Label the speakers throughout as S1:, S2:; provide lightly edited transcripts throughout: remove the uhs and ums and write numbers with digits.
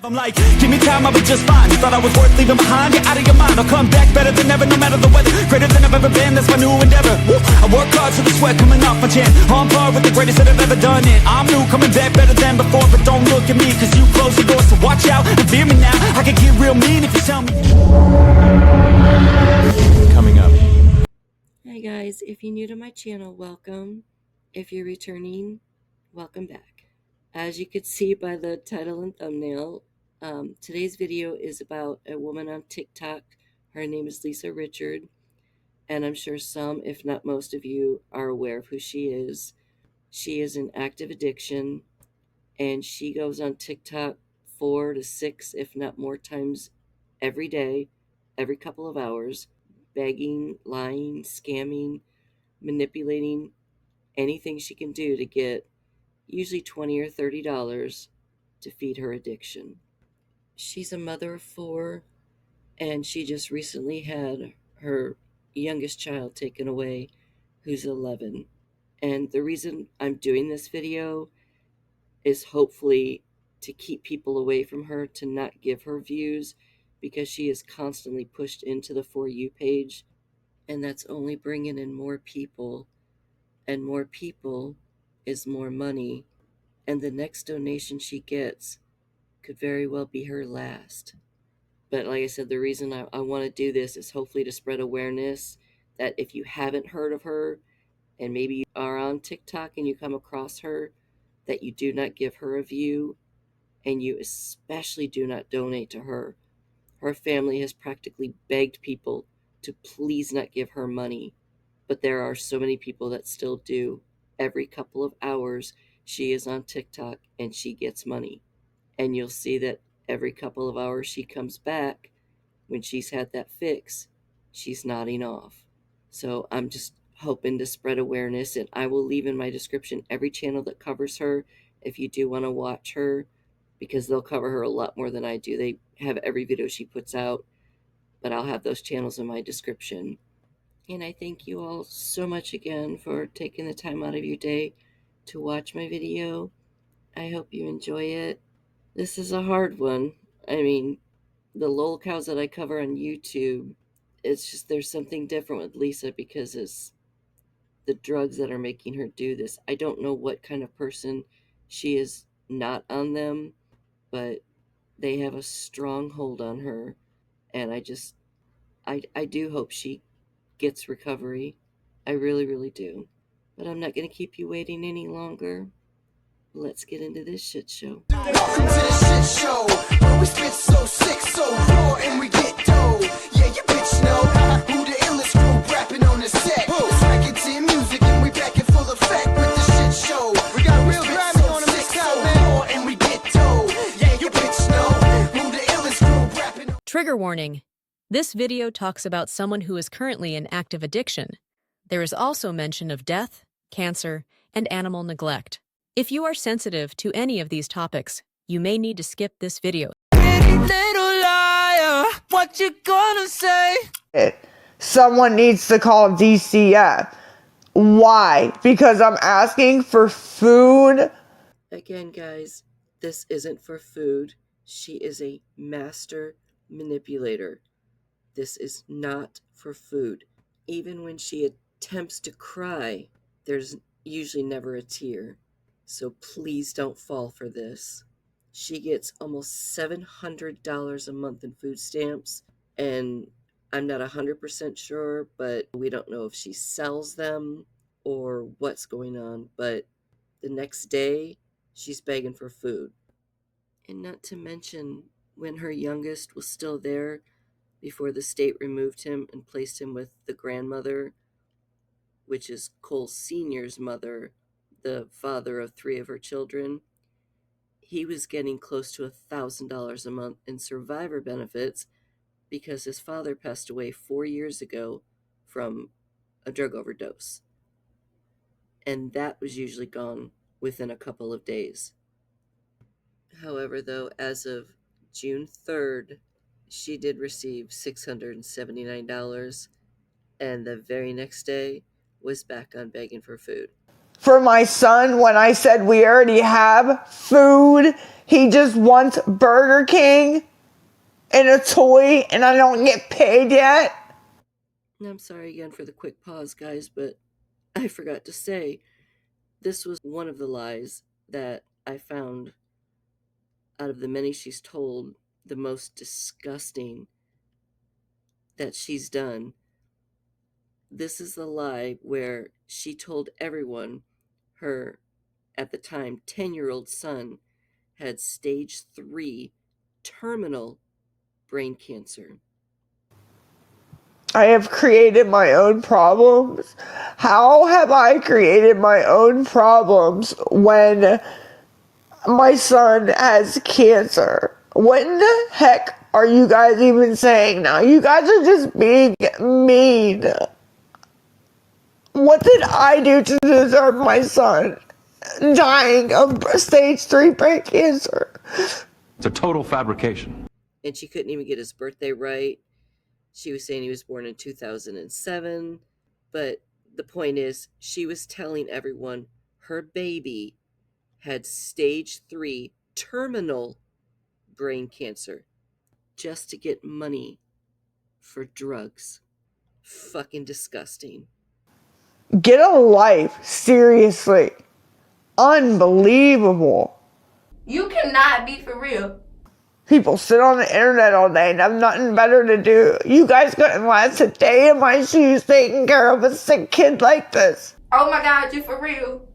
S1: I'm like, give me time, I'll be just fine. You thought I was worth leaving behind? You're out of your mind. I'll come back better than ever, no matter the weather. Greater than I've ever been, that's my new endeavor. Woo. I work hard so the sweat coming off my chin. On par with the greatest that I've ever done it. I'm new, coming back better than before. But don't look at me, cause you close the door. So watch out and fear me now. I can get real mean if you tell me.
S2: Coming up.
S3: Hi guys, if you're new to my channel, welcome. If you're returning, welcome back. As you could see by the title and thumbnail, today's video is about a woman on TikTok. Her name is Lisa Richard, and I'm sure some, if not most of you, are aware of who she is. She is in active addiction, and she goes on TikTok 4 to 6, if not more times every day, every couple of hours, begging, lying, scamming, manipulating, anything she can do to get usually $20 or $30 to feed her addiction. She's a mother of 4, and she just recently had her youngest child taken away, who's 11. And the reason I'm doing this video is hopefully to keep people away from her, to not give her views, because she is constantly pushed into the For You page, and that's only bringing in more people, and more people is more money, and the next donation she gets could very well be her last. But like I said, the reason I want to do this is hopefully to spread awareness that if you haven't heard of her, and maybe you are on TikTok and you come across her, that you do not give her a view, and you especially do not donate to her. Her family has practically begged people to please not give her money, but there are so many people that still do. Every couple of hours, she is on TikTok and she gets money. And you'll see that every couple of hours she comes back, when she's had that fix, she's nodding off. So I'm just hoping to spread awareness, and I will leave in my description every channel that covers her if you do want to watch her, because they'll cover her a lot more than I do. They have every video she puts out, but I'll have those channels in my description. And I thank you all so much again for taking the time out of your day to watch my video. I hope you enjoy it. This is a hard one. I mean, the lolcows that I cover on YouTube, it's just there's something different with Lisa because it's the drugs that are making her do this. I don't know what kind of person she is not on them, but they have a strong hold on her, and I do hope she gets recovery. I really, really do. But I'm not going to keep you waiting any longer. Let's get into this shit show.
S4: Welcome to the shit show, where we spit so sick, so raw, and we get dough. Yeah, you bitch know who the illest crew rapping on the set. It's Reklis music, and we back in full effect with the shit show. We got real grimy on the mix out, man. Raw, and we get dough. Yeah, you bitch know who the illest crew rapping on.
S5: Trigger warning. This video talks about someone who is currently in active addiction. There is also mention of death, cancer, and animal neglect. If you are sensitive to any of these topics, you may need to skip this video.
S4: Pretty little liar, what you gonna say?
S6: Someone needs to call DCF. Why? Because I'm asking for food.
S3: Again, guys, this isn't for food. She is a master manipulator. This is not for food. Even when she attempts to cry, there's usually never a tear. So please don't fall for this. She gets almost $700 a month in food stamps, and I'm not 100% sure, but we don't know if she sells them or what's going on. But the next day, she's begging for food. And not to mention, when her youngest was still there, before the state removed him and placed him with the grandmother, which is Cole Sr.'s mother, the father of 3 of her children, he was getting close to $1,000 a month in survivor benefits because his father passed away 4 years ago from a drug overdose. And that was usually gone within a couple of days. However, though, as of June 3rd, she did receive $679, and the very next day was back on begging for food.
S6: for my son when I said we already have food. He just wants Burger King and a toy, and I don't get paid yet.
S3: I'm sorry again for the quick pause, guys, but I forgot to say this was one of the lies that I found out of the many she's told, the most disgusting that she's done. This is the lie where she told everyone her, at the time, 10-year-old son had stage 3 terminal brain cancer.
S6: I have created my own problems. How have I created my own problems when my son has cancer? What in the heck are you guys even saying now? You guys are just being mean. What did I do to deserve my son dying of stage 3 brain cancer?
S2: It's a total fabrication.
S3: And she couldn't even get his birthday right. She was saying he was born in 2007. But the point is, she was telling everyone her baby had stage 3 terminal brain cancer just to get money for drugs. Fucking disgusting.
S6: Get a life, seriously. Unbelievable.
S7: You cannot be for real.
S6: People sit on the internet all day and have nothing better to do. You guys couldn't last a day in my shoes taking care of a sick kid like this.
S7: Oh my God, you for real?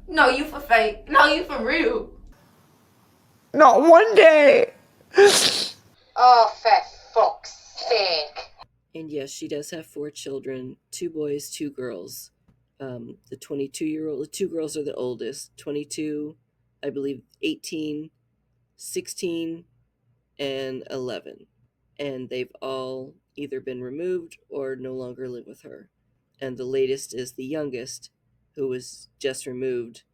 S7: No, you for fake. No, you for real.
S6: Not one day.
S8: Oh, for fuck's sake.
S3: And yes, she does have 4 children, 2 boys, 2 girls. The 22-year-old, the 2 girls are the oldest, 22, I believe 18, 16, and 11. And they've all either been removed or no longer live with her. And the latest is the youngest, who was just removed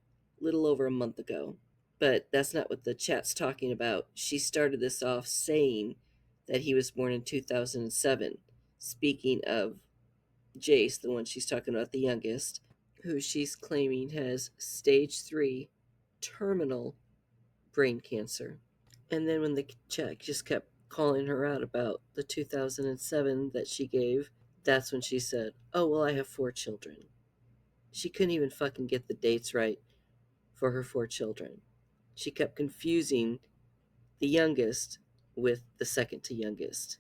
S3: a little over a month ago. But that's not what the chat's talking about. She started this off saying that he was born in 2007. Speaking of Jace, the one she's talking about, the youngest, who she's claiming has stage 3 terminal brain cancer. And then when the chat just kept calling her out about the 2007 that she gave, that's when she said, oh, well, I have 4 children. She couldn't even fucking get the dates right for her 4 children. She kept confusing the youngest with the second to youngest.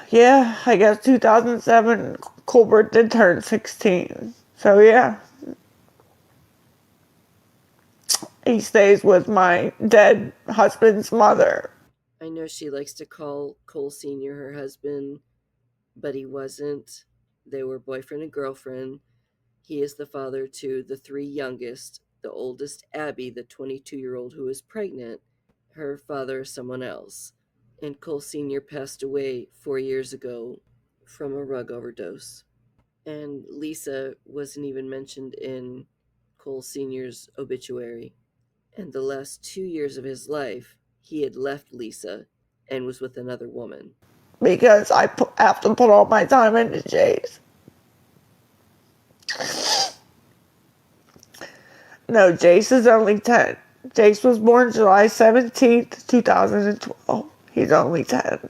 S6: Yeah, I guess 2007, Colbert did turn 16. So yeah. He stays with my dead husband's mother.
S3: I know she likes to call Cole Sr. her husband, but he wasn't. They were boyfriend and girlfriend. He is the father to the 3 youngest. The oldest, Abby, the 22-year-old who is pregnant, her father is someone else. And Cole Sr. passed away 4 years ago from a rug overdose. And Lisa wasn't even mentioned in Cole Sr.'s obituary. And the last 2 years of his life, he had left Lisa and was with another woman.
S6: Because I have to put all my time into Jace. No, Jace is only 10. Jace was born July 17th, 2012. He's only 10.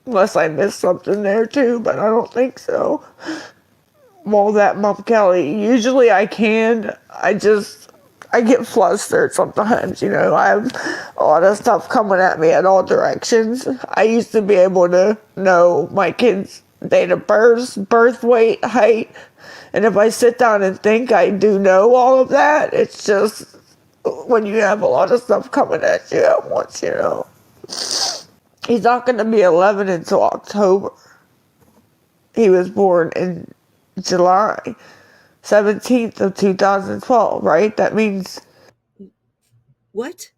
S6: Unless I missed something there too, but I don't think so. Well, that Mom Kelly, usually I can. I get flustered sometimes, you know. I have a lot of stuff coming at me at all directions. I used to be able to know my kids' date of birth weight, height. And if I sit down and think, I do know all of that. It's just when you have a lot of stuff coming at you at once, you know. He's not going to be 11 until October. He was born in July 17th of 2012, right? That means...
S3: What?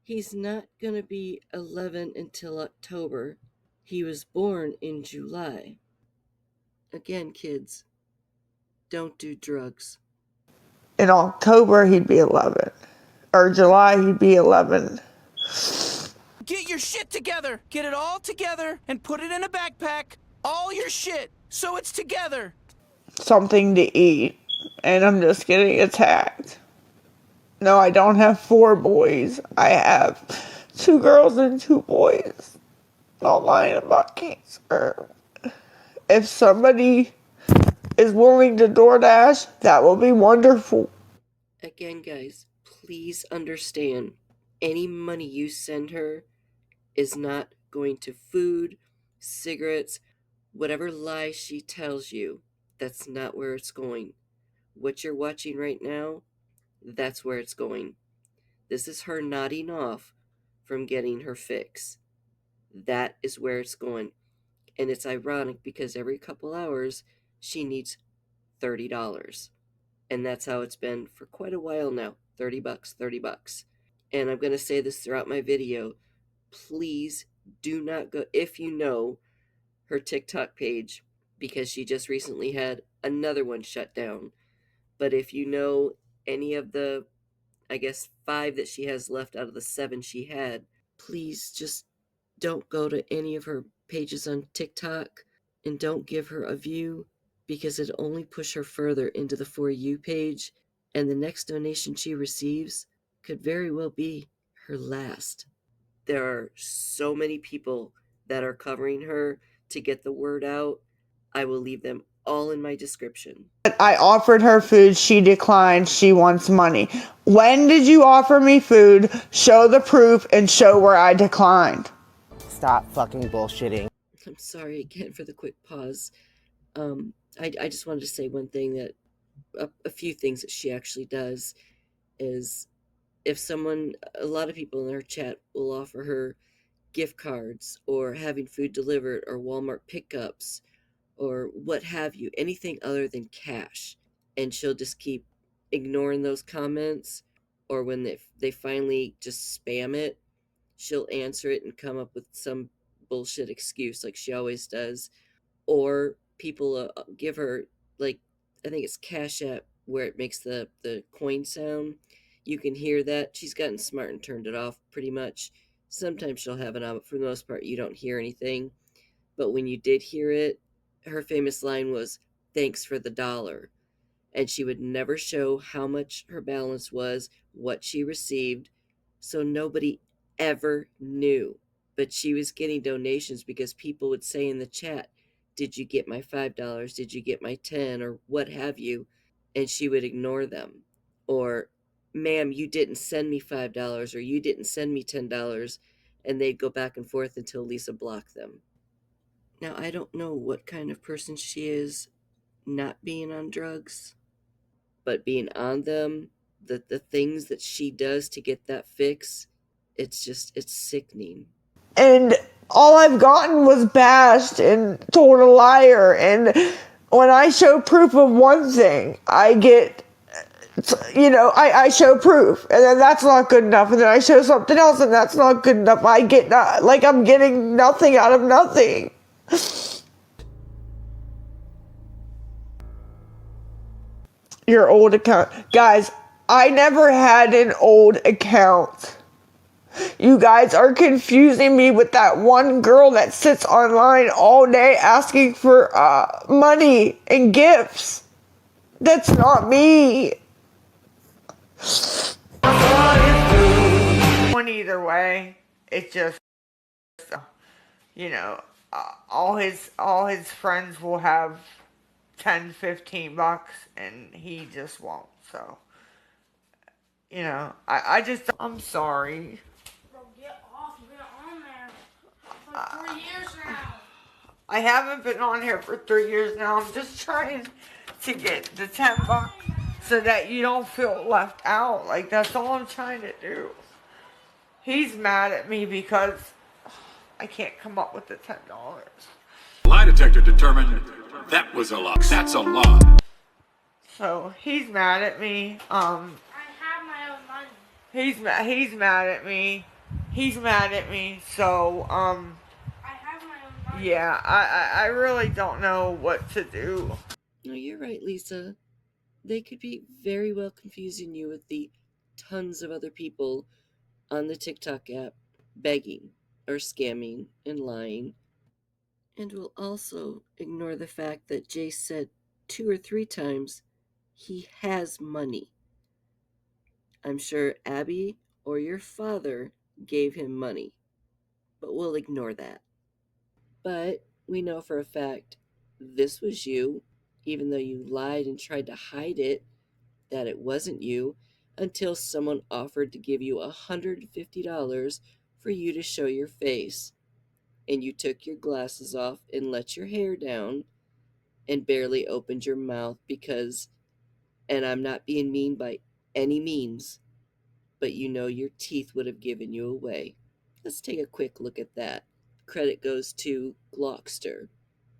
S3: He's not going to be 11 until October. He was born in July. Again, kids, don't do drugs.
S6: In October, he'd be 11. Or July, he'd be 11.
S1: Get your shit together. Get it all together and put it in a backpack.
S9: all your shit, so it's together.
S6: Something to eat, and I'm just getting attacked. No, I don't have 4 boys. I have 2 girls and 2 boys. Not lying about cancer. If somebody is willing to DoorDash, that will be wonderful.
S3: Again, guys, please understand, any money you send her is not going to food, cigarettes, whatever lie she tells you. That's not where it's going. What you're watching right now, that's where it's going. This is her nodding off from getting her fix. That is where it's going. And it's ironic because every couple hours she needs $30. And that's how it's been for quite a while now. $30, $30. And I'm going to say this throughout my video. Please do not go, if you know her TikTok page, because she just recently had another one shut down. But if you know any of the, I guess, 5 that she has left out of the 7 she had, please just don't go to any of her pages on TikTok and don't give her a view, because it'll only push her further into the For You page, and the next donation she receives could very well be her last. There are so many people that are covering her to get the word out. I will leave them all in my description.
S6: I offered her food. She declined. She wants money. When did you offer me food? Show the proof and show where I declined.
S10: Stop fucking bullshitting.
S3: I'm sorry again for the quick pause. I just wanted to say one thing, that a few things that she actually does is, if someone, a lot of people in her chat will offer her gift cards or having food delivered or Walmart pickups or what have you, anything other than cash, and she'll just keep ignoring those comments, or when they finally just spam it, she'll answer it and come up with some bullshit excuse like she always does. Or people give her, like, I think it's Cash App, where it makes the coin sound. You can hear that. She's gotten smart and turned it off pretty much. Sometimes she'll have it on, but for the most part you don't hear anything. But when you did hear it, her famous line was, "Thanks for the dollar." And she would never show how much her balance was, what she received, so nobody ever knew. But she was getting donations because people would say in the chat, "Did you get my $5? Did you get my 10?" or what have you, and she would ignore them. Or, "Ma'am, you didn't send me $5," or "You didn't send me $10," and they'd go back and forth until Lisa blocked them. Now, I don't know what kind of person she is, not being on drugs, but being on them, the things that she does to get that fix, it's sickening.
S6: And all I've gotten was bashed and told a liar. And when I show proof of one thing, I get, I show proof, and then that's not good enough. And then I show something else, and that's not good enough. I get like I'm getting nothing out of nothing. Your old account. Guys, I never had an old account. You guys are confusing me with that one girl that sits online all day asking for money and gifts. That's not me. Either way, it's just, all his friends will have $10-15 and he just won't. So, I'm sorry.
S7: Bro, get off. You've been on there for 3 years now.
S6: I haven't been on here for 3 years now. I'm just trying to get the $10 so that you don't feel left out. Like, that's all I'm trying to do. He's mad at me because I can't come up with the $10.
S11: Lie detector determined that was a lie. That's a lie.
S6: So he's mad at me.
S7: I have my own money.
S6: He's mad at me. He's mad at me. So
S7: I have my own money.
S6: yeah, I really don't know what to do.
S3: No, you're right, Lisa. They could be very well confusing you with the tons of other people on the TikTok app begging or scamming and lying. And we'll also ignore the fact that Jay said 2 or 3 times he has money. I'm sure Abby or your father gave him money, but we'll ignore that. But we know for a fact this was you, even though you lied and tried to hide it, that it wasn't you, until someone offered to give you $150 for you to show your face. And you took your glasses off and let your hair down and barely opened your mouth because, and I'm not being mean by any means, but you know your teeth would have given you away. Let's take a quick look at that. Credit goes to Glawkster.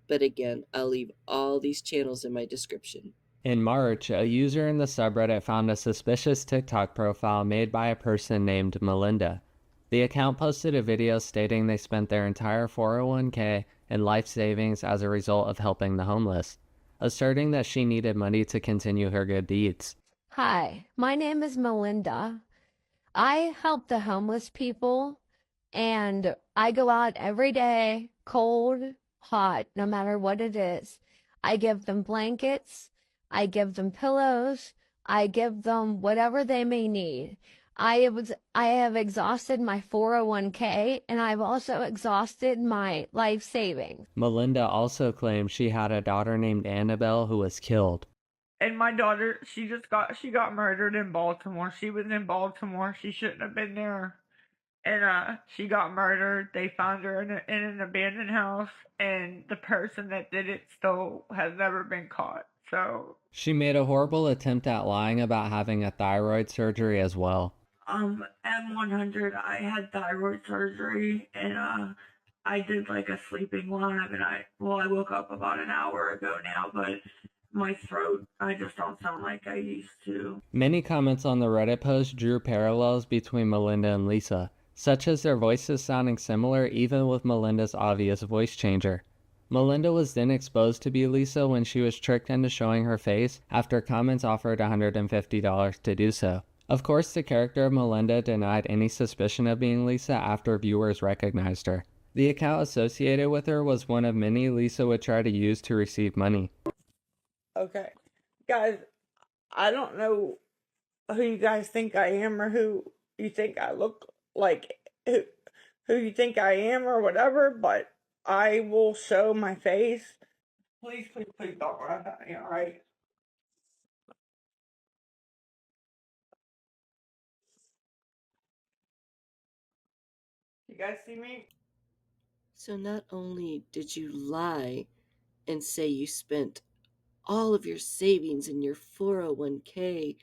S3: But again, I'll leave all these channels in my description.
S12: In March, a user in the subreddit found a suspicious TikTok profile made by a person named Melinda. The account posted a video stating they spent their entire 401k and life savings as a result of helping the homeless, asserting that she needed money to continue her good deeds.
S13: Hi, my name is Melinda. I help the homeless people, and I go out every day, cold, hot, no matter what it is. I give them blankets, I give them pillows, I give them whatever they may need. I have exhausted my 401k, and I've also exhausted my life savings.
S12: Melinda also claimed she had a daughter named Annabelle who was killed.
S6: And my daughter, she got murdered in Baltimore. She was in Baltimore. She shouldn't have been there. And she got murdered. They found her in an abandoned house, and the person that did it still has never been caught. So
S12: she made a horrible attempt at lying about having a thyroid surgery as well.
S6: M100, I had thyroid surgery, and I did like a sleeping lab, and I woke up about an hour ago now, but my throat, I just don't sound like I used to.
S12: Many comments on the Reddit post drew parallels between Melinda and Lisa, such as their voices sounding similar even with Melinda's obvious voice changer. Melinda was then exposed to be Lisa when she was tricked into showing her face after comments offered $150 to do so. Of course, the character of Melinda denied any suspicion of being Lisa after viewers recognized her. The account associated with her was one of many Lisa would try to use to receive money.
S6: Okay, guys, I don't know who you guys think I am or who you think I look like, who you think I am or whatever, but I will show my face. Please, please, please don't run at me, alright? You guys see me?
S3: So not only did you lie and say you spent all of your savings in your 401k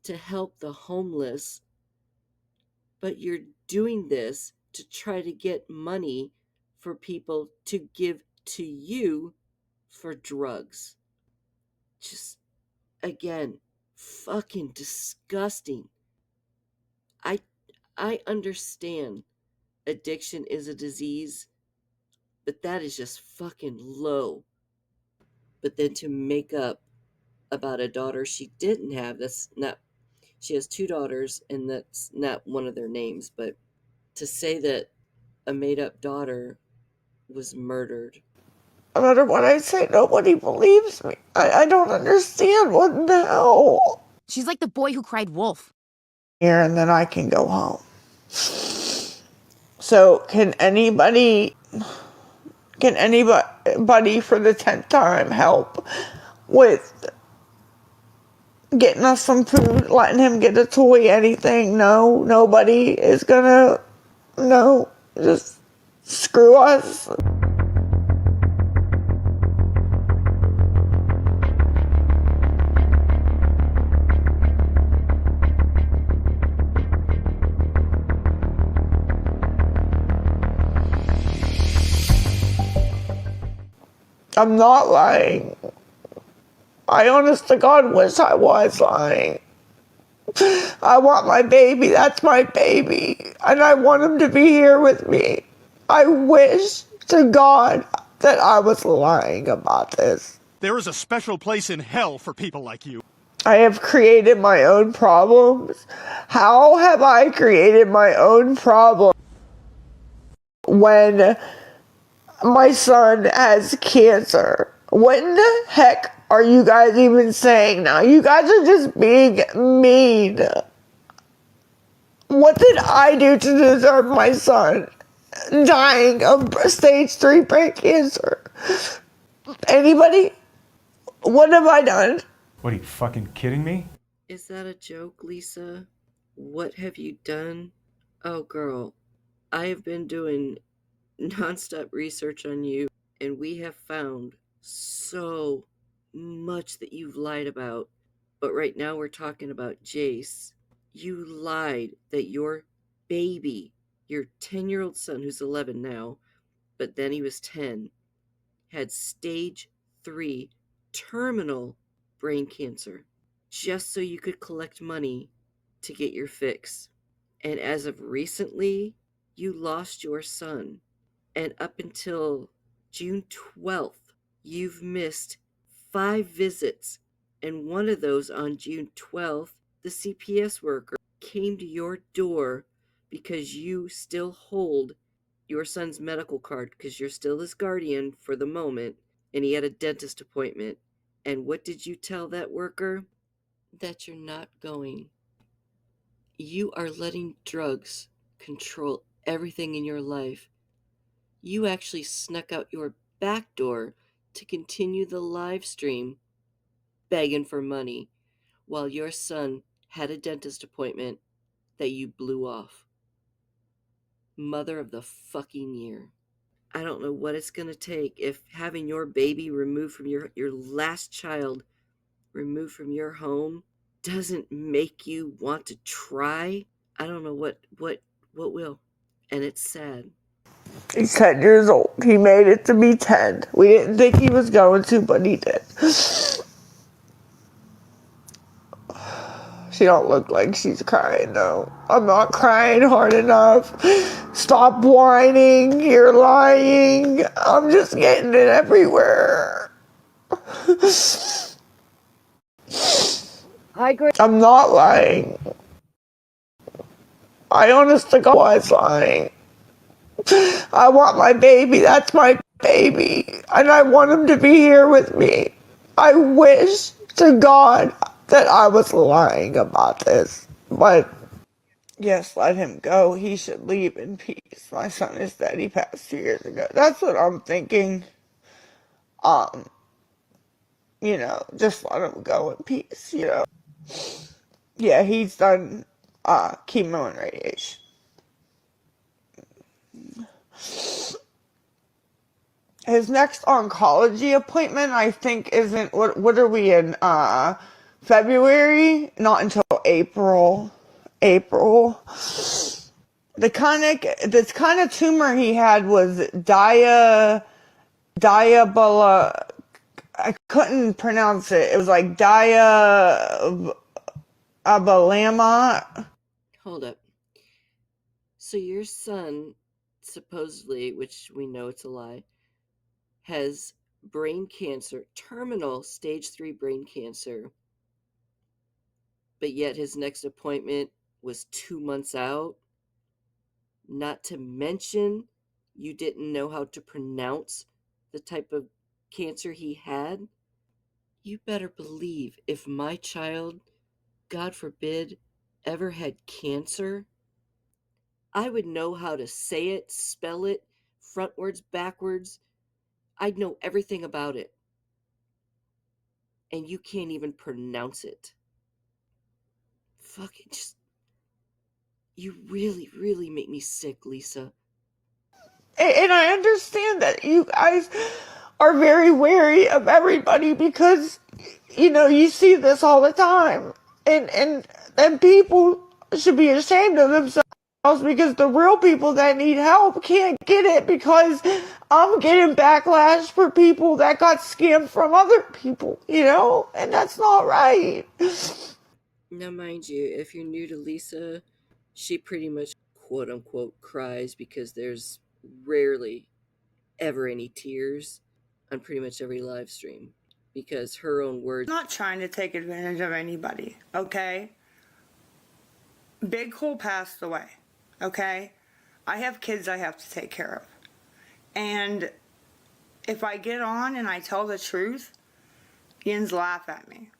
S3: to help the homeless, but you're doing this to try to get money for people to give to you for drugs. Just, again, fucking disgusting. I understand addiction is a disease, but that is just fucking low. But then to make up about a daughter she didn't have, that's not, she has 2 daughters, and that's not one of their names, but to say that a made-up daughter was murdered.
S6: No matter what I say, nobody believes me. I don't understand. What the hell?
S14: She's like the boy who cried wolf.
S6: Here, and then I can go home. So, can anybody for the 10th time help with getting us some food, letting him get a toy, anything? No, nobody is gonna, no, just screw us. I'm not lying. I honest to God wish I was lying. I want my baby. That's my baby. And I want him to be here with me. I wish to God that I was lying about this.
S9: There is a special place in hell for people like you.
S6: I have created my own problems. How have I created my own problem when my son has cancer. What in the heck are you guys even saying now? You guys are just being mean. What did I do to deserve my son dying of stage 3 brain cancer? Anybody? What have I done?
S15: What, are you fucking kidding me?
S3: Is that a joke, Lisa? What have you done? Oh, girl, I have been doing nonstop research on you, and we have found so much that you've lied about. But right now we're talking about Jace. You lied that your baby, your 10-year-old son, who's 11 now, but then he was 10, had stage 3 terminal brain cancer, just so you could collect money to get your fix. And as of recently, you lost your son. And up until June 12th, you've missed 5 visits. And one of those on June 12th, the CPS worker came to your door because you still hold your son's medical card because you're still his guardian for the moment, and he had a dentist appointment. And what did you tell that worker? That you're not going. You are letting drugs control everything in your life. You actually snuck out your back door to continue the live stream begging for money while your son had a dentist appointment that you blew off. Mother of the fucking year. I don't know what it's going to take if having your baby removed from your last child removed from your home doesn't make you want to try. I don't know what will. And it's sad.
S6: He's 10 years old. He made it to be 10. We didn't think he was going to, but he did. She don't look like she's crying, though. I'm not crying hard enough. Stop whining. You're lying. I'm just getting it everywhere. I'm not lying. I honest to God was lying. I want my baby. That's my baby. And I want him to be here with me. I wish to God that I was lying about this. But yes, let him go. He should leave in peace. My son is dead. He passed 2 years ago. That's what I'm thinking. You know, just let him go in peace, you know. Yeah, he's done chemo and radiation. His next oncology appointment, I think, isn't, what are we in, February? Not until April. The kind of tumor he had was diabolo. I couldn't pronounce it. It was like diabolama.
S3: Hold up. So your son, supposedly, which we know it's a lie, has brain cancer, terminal stage 3 brain cancer, but yet his next appointment was 2 months out. Not to mention, you didn't know how to pronounce the type of cancer he had. You better believe if my child, God forbid, ever had cancer, I would know how to say it, spell it, frontwards, backwards. I'd know everything about it. And you can't even pronounce it. Fucking just... You really, really make me sick, Lisa.
S6: And I understand that you guys are very wary of everybody because, you know, you see this all the time. And people should be ashamed of themselves because the real people that need help can't get it because I'm getting backlash for people that got scammed from other people, you know? And that's not right.
S3: Now, mind you, if you're new to Lisa, she pretty much quote-unquote cries because there's rarely ever any tears on pretty much every live stream because her own words.
S6: I'm not trying to take advantage of anybody, okay? Big Hole passed away, okay? I have kids I have to take care of. And If I get on and I tell the truth, yins laugh at me.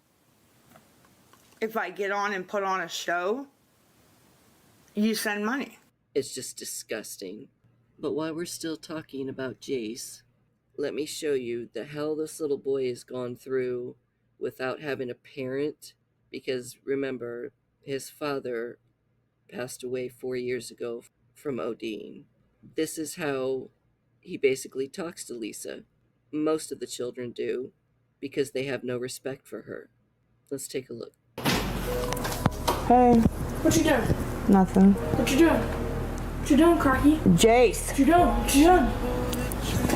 S6: If I get on and put on a show, you send money.
S3: It's just disgusting. But while we're still talking about Jace, let me show you the hell this little boy has gone through without having a parent, because remember, his father passed away 4 years ago from ODing. This is how he basically talks to Lisa. Most of the children do, because they have no respect for her. Let's take a look.
S6: Hey.
S7: What you doing?
S6: Nothing.
S7: What you doing? What you doing, Cracky?
S6: Jace.
S7: What you doing? What you doing?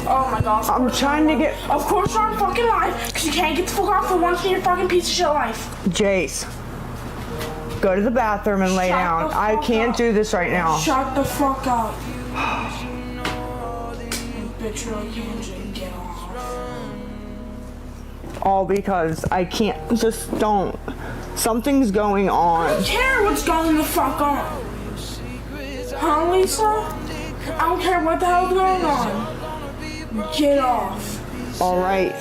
S7: Oh my gosh.
S6: I'm trying to get...
S7: Of course you're on fucking live, because you can't get the fuck off for once in your fucking piece of shit life.
S6: Jace. Go to the bathroom and lay down. I can't do this right now.
S7: Shut the fuck up. Bitch, really can't get off.
S6: All because I can't. Just don't. Something's going
S7: I
S6: on.
S7: don't care what's going the fuck on. Huh, Lisa? I don't care what the hell's going on. Get off.
S6: Alright.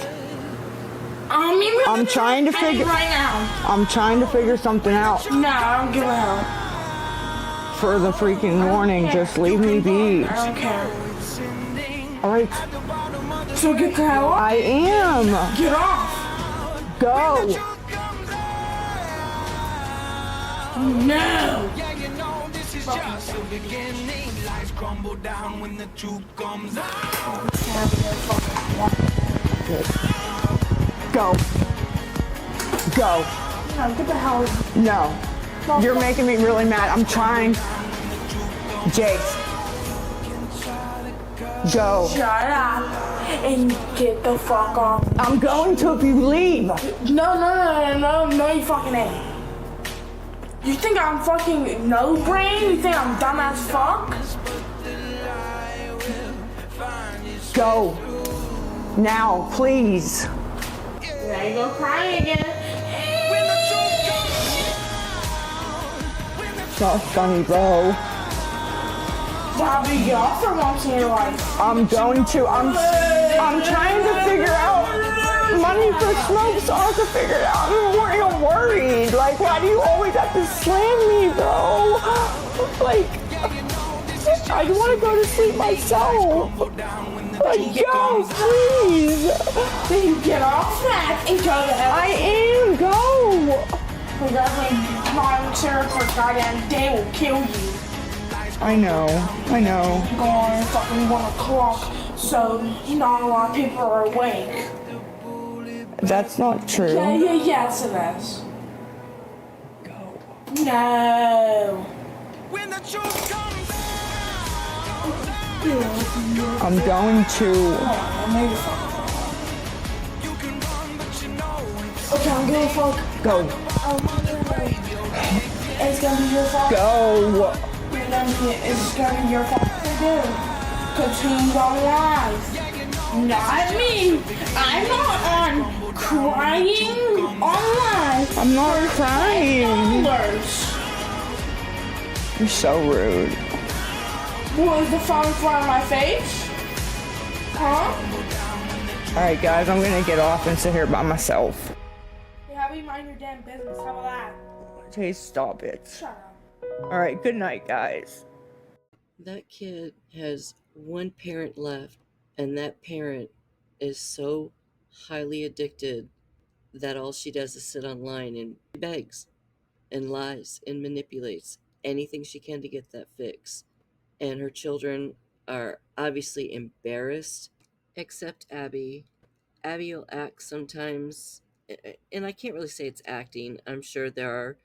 S7: I'm
S6: trying to figure...
S7: right now.
S6: I'm trying to figure something out.
S7: No, I don't give a hell.
S6: For the freaking warning, just leave me be.
S7: I don't care.
S6: Alright.
S7: So get the hell off.
S6: I am.
S7: Get off.
S6: Go.
S7: No.
S6: Go. Go.
S7: No, get the hell.
S6: No. You're making me really mad. I'm trying. Jace. Go.
S7: Shut up and get the fuck off.
S6: I'm going to if you leave.
S7: No, you fucking ain't. You think I'm fucking no brain? You think I'm dumb as fuck?
S6: Go. Now, please.
S7: There you go crying again.
S6: It's not funny, bro.
S7: Bobby, get off for once in your life.
S6: I'm going to. I'm trying to figure out money for smoke, so I have to figure it out. I'm worried. Like, why do you always have to slam me, bro? Like, I want to go to sleep myself. Like, go, please.
S7: Then you get off that and go to hell.
S6: I am. Go.
S7: We're definitely not sure for goddamn day will kill you.
S6: I know.
S7: Go on fucking 1 o'clock, so not a lot of people are awake.
S6: That's not true.
S7: Yes it is. Go. No.
S4: When the truth comes
S6: I'm going to.
S7: Okay, I'm gonna fuck.
S6: Go.
S7: It's gonna be your fault.
S6: Go.
S7: It's gonna be your fault to do. Cause he's on live. Not me. I'm not on crying on live.
S6: I'm not crying.
S7: $10.
S6: You're so rude.
S7: Was the phone in front of my face? Huh?
S6: Alright guys, I'm gonna get off and sit here by myself.
S7: Yeah, how about you mind your damn business? How about that?
S6: Hey, stop it.
S7: Shut up.
S6: Alright, good night guys.
S3: That kid has one parent left, and that parent is so highly addicted that all she does is sit online and begs and lies and manipulates anything she can to get that fix. And her children are obviously embarrassed, except Abby. Abby will act sometimes, and I can't really say it's acting. I'm sure there are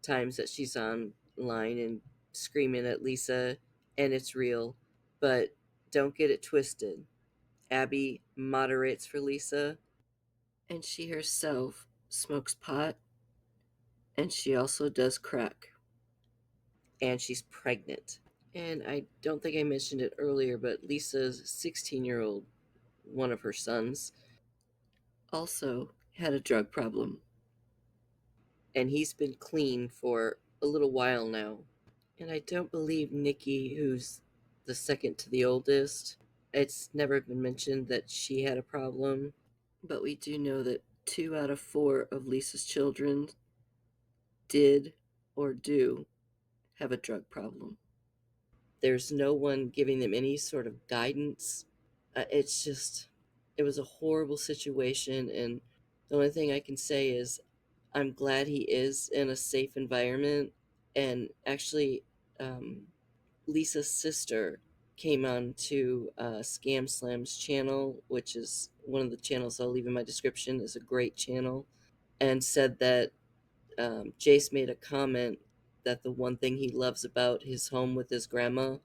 S3: times that she's online and screaming at Lisa, and it's real, but don't get it twisted. Abby moderates for Lisa, and she herself smokes pot, and she also does crack, and she's pregnant. And I don't think I mentioned it earlier, but Lisa's 16-year-old, one of her sons, also had a drug problem. And he's been clean for a little while now. And I don't believe Nikki, who's the second to the oldest, It's never been mentioned that she had a problem, but we do know that 2 out of 4 of Lisa's children did or do have a drug problem. There's no one giving them any sort of guidance. It was a horrible situation, and the only thing I can say is I'm glad he is in a safe environment. And actually, Lisa's sister came on to Scam Slam's channel, which is one of the channels I'll leave in my description, is a great channel, and said that Jace made a comment that the one thing he loves about his home with his grandma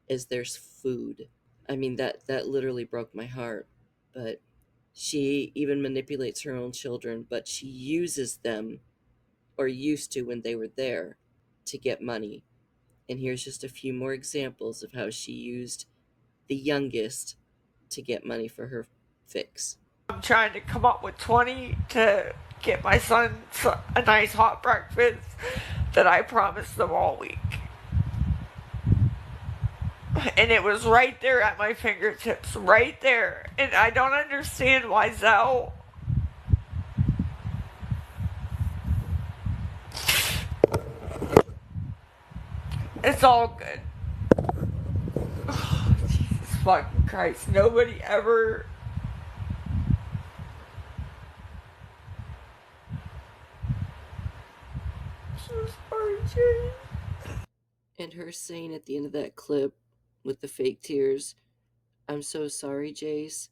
S3: is there's food. I mean, that literally broke my heart. But she even manipulates her own children, but she uses them, or used to when they were there, to get money. And here's just a few more examples of how she used the youngest to get money for her fix.
S6: I'm trying to come up with 20 to get my son a nice hot breakfast that I promised them all week. And it was right there at my fingertips, right there. And I don't understand why Zell it's all good. Oh, Jesus fucking Christ. Nobody ever. So sorry, Jane.
S3: And her saying at the end of that clip with the fake tears, "I'm so sorry, Jace."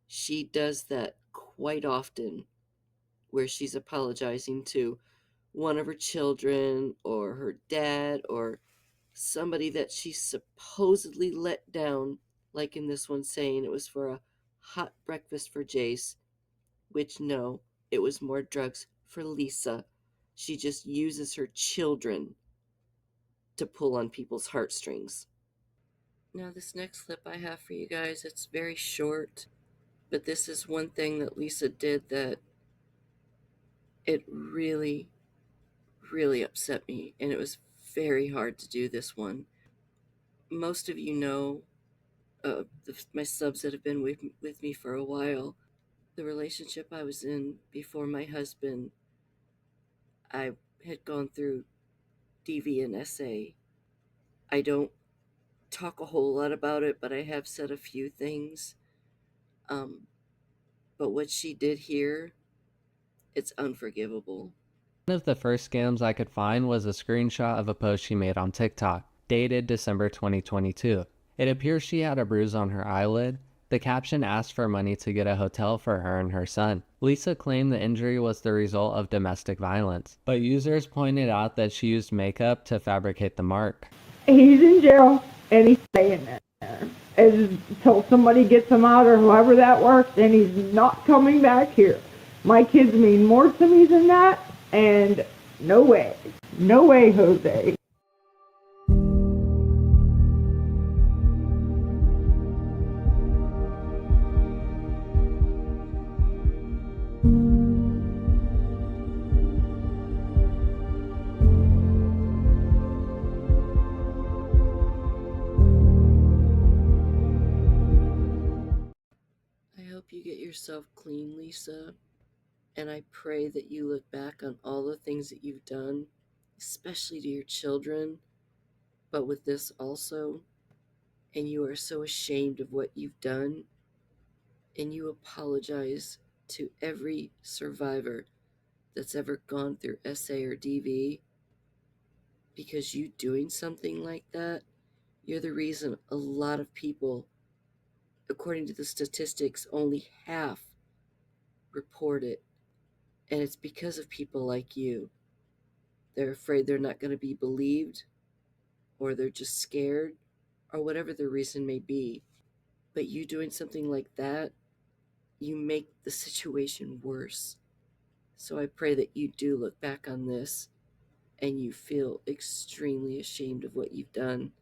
S3: She does that quite often, where she's apologizing to one of her children or her dad or somebody that she supposedly let down, like in this one saying it was for a hot breakfast for Jace, which no, it was more drugs for Lisa. She just uses her children to pull on people's heartstrings. Now this next clip I have for you guys, it's very short, but this is one thing that Lisa did that it really, really upset me, and it was very hard to do this one. Most of you know, my subs that have been with me for a while, the relationship I was in before my husband, I had gone through DV and SA. I don't talk a whole lot about it, but I have said a few things. But what she did here, it's unforgivable.
S12: One of the first scams I could find was a screenshot of a post she made on TikTok, dated December 2022. It appears she had a bruise on her eyelid. The caption asked for money to get a hotel for her and her son. Lisa claimed the injury was the result of domestic violence, but users pointed out that she used makeup to fabricate the mark.
S6: He's in jail, and he's staying there. Until somebody gets him out or however that works, and he's not coming back here. My kids mean more to me than that, and no way. No way, Jose.
S3: I hope you get yourself clean, Lisa, and I pray that you look back on all the things that you've done, especially to your children, but with this also, and you are so ashamed of what you've done, and you apologize to every survivor that's ever gone through SA or DV, because you doing something like that, you're the reason a lot of people, according to the statistics, only half report it. And it's because of people like you. They're afraid they're not going to be believed, or they're just scared, or whatever the reason may be. But you doing something like that, you make the situation worse. So I pray that you do look back on this and you feel extremely ashamed of what you've done,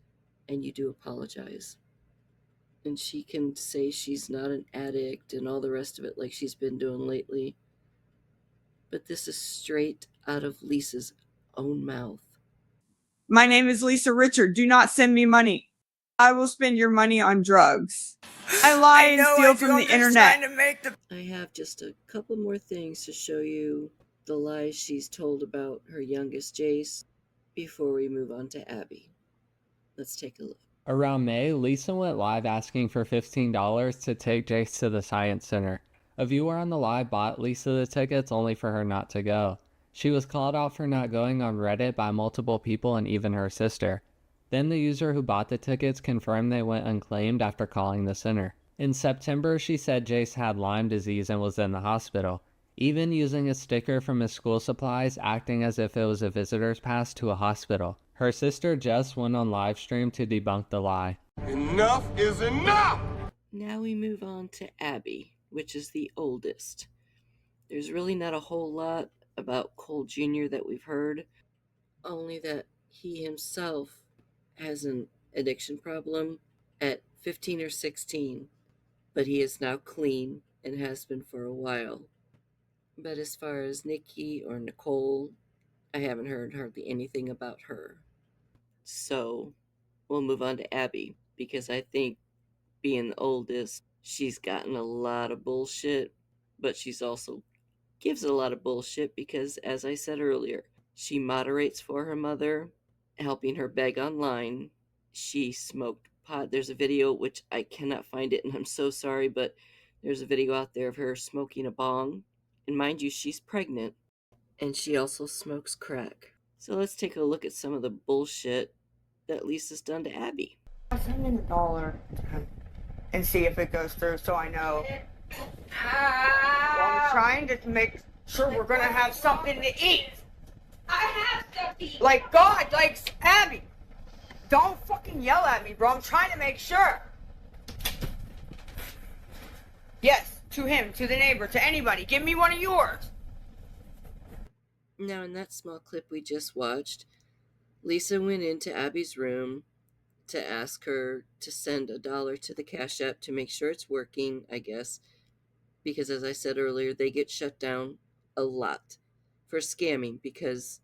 S3: and you do apologize. And she can say she's not an addict and all the rest of it like she's been doing lately. But this is straight out of Lisa's own mouth.
S6: My name is Lisa Richard. Do not send me money. I will spend your money on drugs. I lie and steal from the internet.
S3: I have just a couple more things to show you the lies she's told about her youngest Jace before we move on to Abby. Let's take a look.
S12: Around May, Lisa went live asking for $15 to take Jace to the Science Center. A viewer on the live bought Lisa the tickets only for her not to go. She was called out for not going on Reddit by multiple people and even her sister. Then the user who bought the tickets confirmed they went unclaimed after calling the center. In September, she said Jace had Lyme disease and was in the hospital, even using a sticker from his school supplies, acting as if it was a visitor's pass to a hospital. Her sister Jess went on live stream to debunk the lie.
S4: Enough is enough!
S3: Now we move on to Abby, which is the oldest. There's really not a whole lot about Cole Jr. that we've heard, only that he himself has an addiction problem at 15 or 16, but he is now clean and has been for a while. But as far as Nikki or Nicole, I haven't heard hardly anything about her. So we'll move on to Abby, because I think being the oldest, she's gotten a lot of bullshit, but she's also gives a lot of bullshit because, as I said earlier, she moderates for her mother, helping her beg online. She smoked pot. There's a video, which I cannot find it, and I'm so sorry, but there's a video out there of her smoking a bong. And mind you, she's pregnant, and she also smokes crack. So let's take a look at some of the bullshit that Lisa's done to Abby.
S6: Send in $1 and see if it goes through so I know. Well, I'm trying to make sure we're gonna have something to eat.
S7: I have stuff to eat.
S6: Like God, like Abby. Don't fucking yell at me, bro. I'm trying to make sure. Yes, to him, to the neighbor, to anybody. Give me one of yours.
S3: Now, in that small clip we just watched, Lisa went into Abby's room to ask her to send $1 to the Cash App to make sure it's working, I guess, because as I said earlier, they get shut down a lot for scamming, because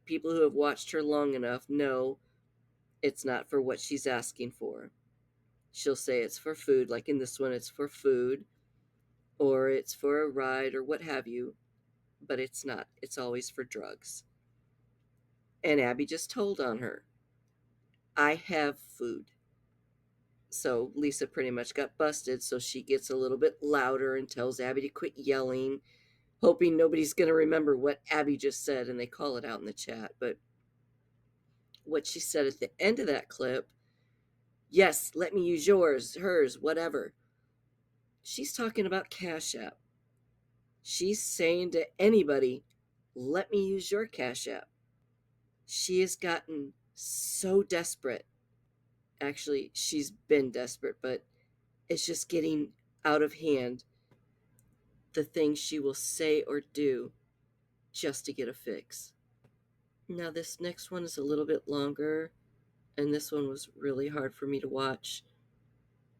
S3: people who have watched her long enough know it's not for what she's asking for. She'll say it's for food, like in this one, it's for food, or it's for a ride, or what have you, but it's not. It's always for drugs. And Abby just told on her, I have food. So Lisa pretty much got busted, so she gets a little bit louder and tells Abby to quit yelling, hoping nobody's going to remember what Abby just said, and they call it out in the chat. But what she said at the end of that clip, yes, let me use yours, hers, whatever. She's talking about Cash App. She's saying to anybody, let me use your Cash App. She has gotten so desperate. Actually, she's been desperate, but it's just getting out of hand, the things she will say or do just to get a fix. Now, this next one is a little bit longer, and this one was really hard for me to watch.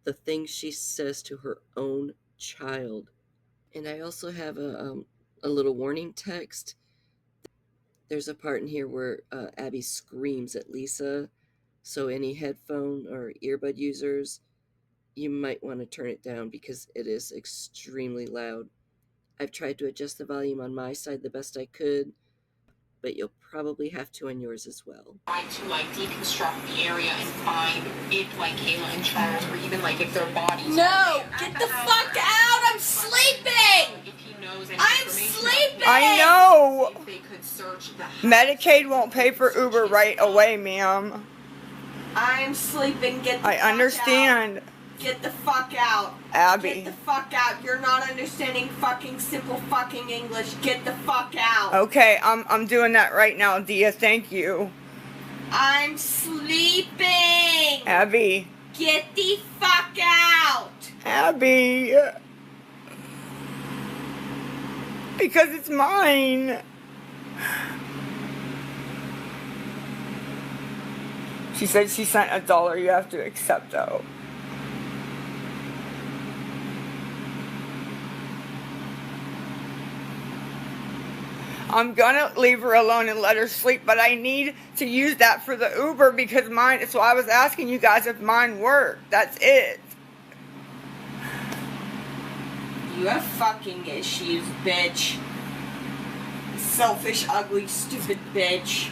S3: The things she says to her own child. And I also have a little warning text. There's a part in here where Abby screams at Lisa, so any headphone or earbud users, you might want to turn it down because it is extremely loud. I've tried to adjust the volume on my side the best I could, but you'll probably have to on yours as well.
S16: Try to deconstruct the area and find if Kayla and Charles, or even if their bodies.
S7: No! Get the fuck out! I'm sleeping!
S16: If he knows
S7: I'm sleeping!
S6: I know!
S16: If they could search the house.
S6: Medicaid won't pay for Uber right away, ma'am.
S7: I'm sleeping. Get the
S6: I
S7: fuck
S6: understand.
S7: out. Get the fuck out.
S6: Abby.
S7: Get the fuck out. You're not understanding fucking simple fucking English. Get the fuck out.
S6: Okay, I'm doing that right now, Dia. Thank you.
S7: I'm sleeping.
S6: Abby.
S7: Get the fuck out.
S6: Abby. Because it's mine. She said she sent $1. You have to accept, though. I'm gonna leave her alone and let her sleep, but I need to use that for the Uber because mine, so I was asking you guys if mine worked. That's it.
S7: You have fucking issues, bitch. Selfish, ugly, stupid bitch.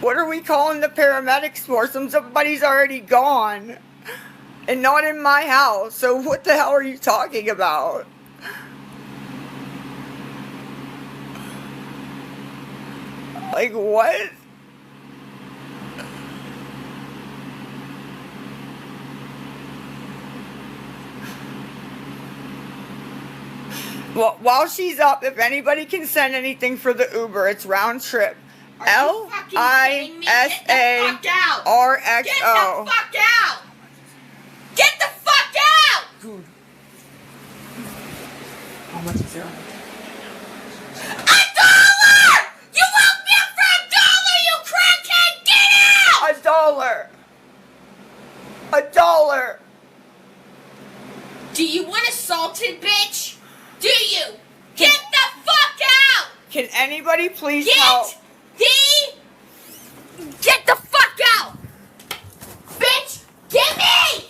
S6: What are we calling the paramedics for? Somebody's already gone. And not in my house. So what the hell are you talking about? Like what? Well, while she's up, if anybody can send anything for the Uber, it's round trip. LISARXO.
S7: Get the fuck out! Get the fuck out!
S6: Dude. How much is there?
S7: $1! You woke me up for $1, you crackhead! Get out!
S6: $1.
S7: Do you want assaulted, bitch? Do you? Get the fuck out!
S6: Can anybody please help?
S7: Get the fuck out! Bitch, give me!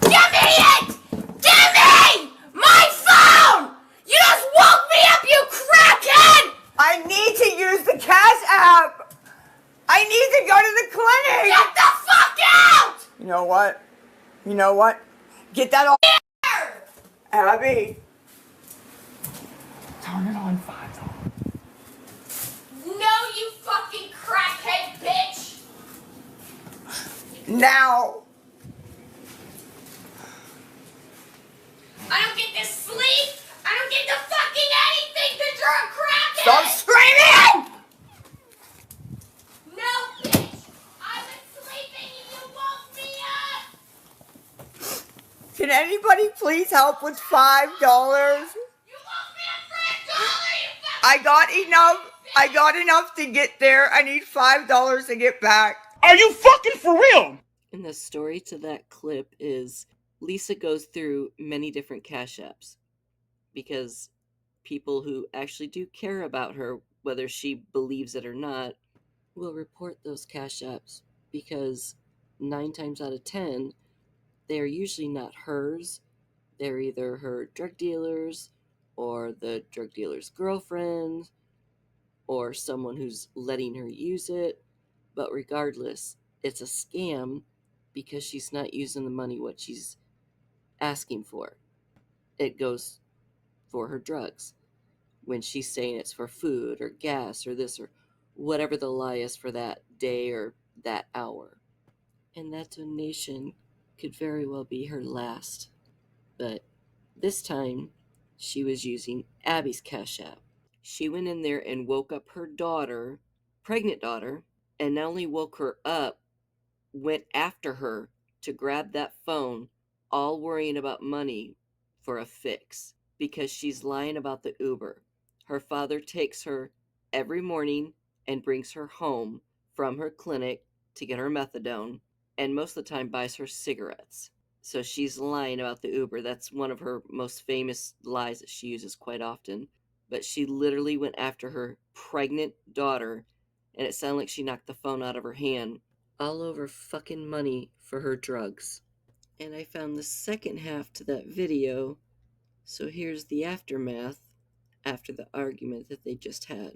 S7: Give me it! Give me my phone! You just woke me up, you crackhead!
S6: I need to use the Cash App. I need to go to the clinic.
S7: Get the fuck out!
S6: You know what? You know what? Get that off. Abby. Turn it on $5.
S7: No, you fucking crackhead bitch!
S6: Now.
S7: I don't get to sleep! I don't get to fucking anything because you're a crackhead!
S6: Stop screaming!
S7: No, bitch! I was sleeping and you woke me up!
S6: Can anybody please help with $5?
S7: You woke me up for $1, you fucking
S6: I got enough to get there. I need $5 to get back.
S9: Are you fucking for real?
S3: And the story to that clip is Lisa goes through many different Cash Apps because people who actually do care about her, whether she believes it or not, will report those Cash Apps because 9 times out of 10, they are usually not hers. They're either her drug dealers or the drug dealer's girlfriend or someone who's letting her use it. But regardless, it's a scam because she's not using the money what she's asking for. It goes for her drugs when she's saying it's for food or gas or this or whatever the lie is for that day or that hour. And that donation could very well be her last. But this time, she was using Abby's Cash App. She went in there and woke up her daughter, pregnant daughter, and not only woke her up, went after her to grab that phone, all worrying about money for a fix because she's lying about the Uber. Her father takes her every morning and brings her home from her clinic to get her methadone, and most of the time buys her cigarettes. So she's lying about the Uber. That's one of her most famous lies that she uses quite often. But she literally went after her pregnant daughter, and it sounded like she knocked the phone out of her hand, all over fucking money for her drugs. And I found the second half to that video, so here's the aftermath after the argument that they just had.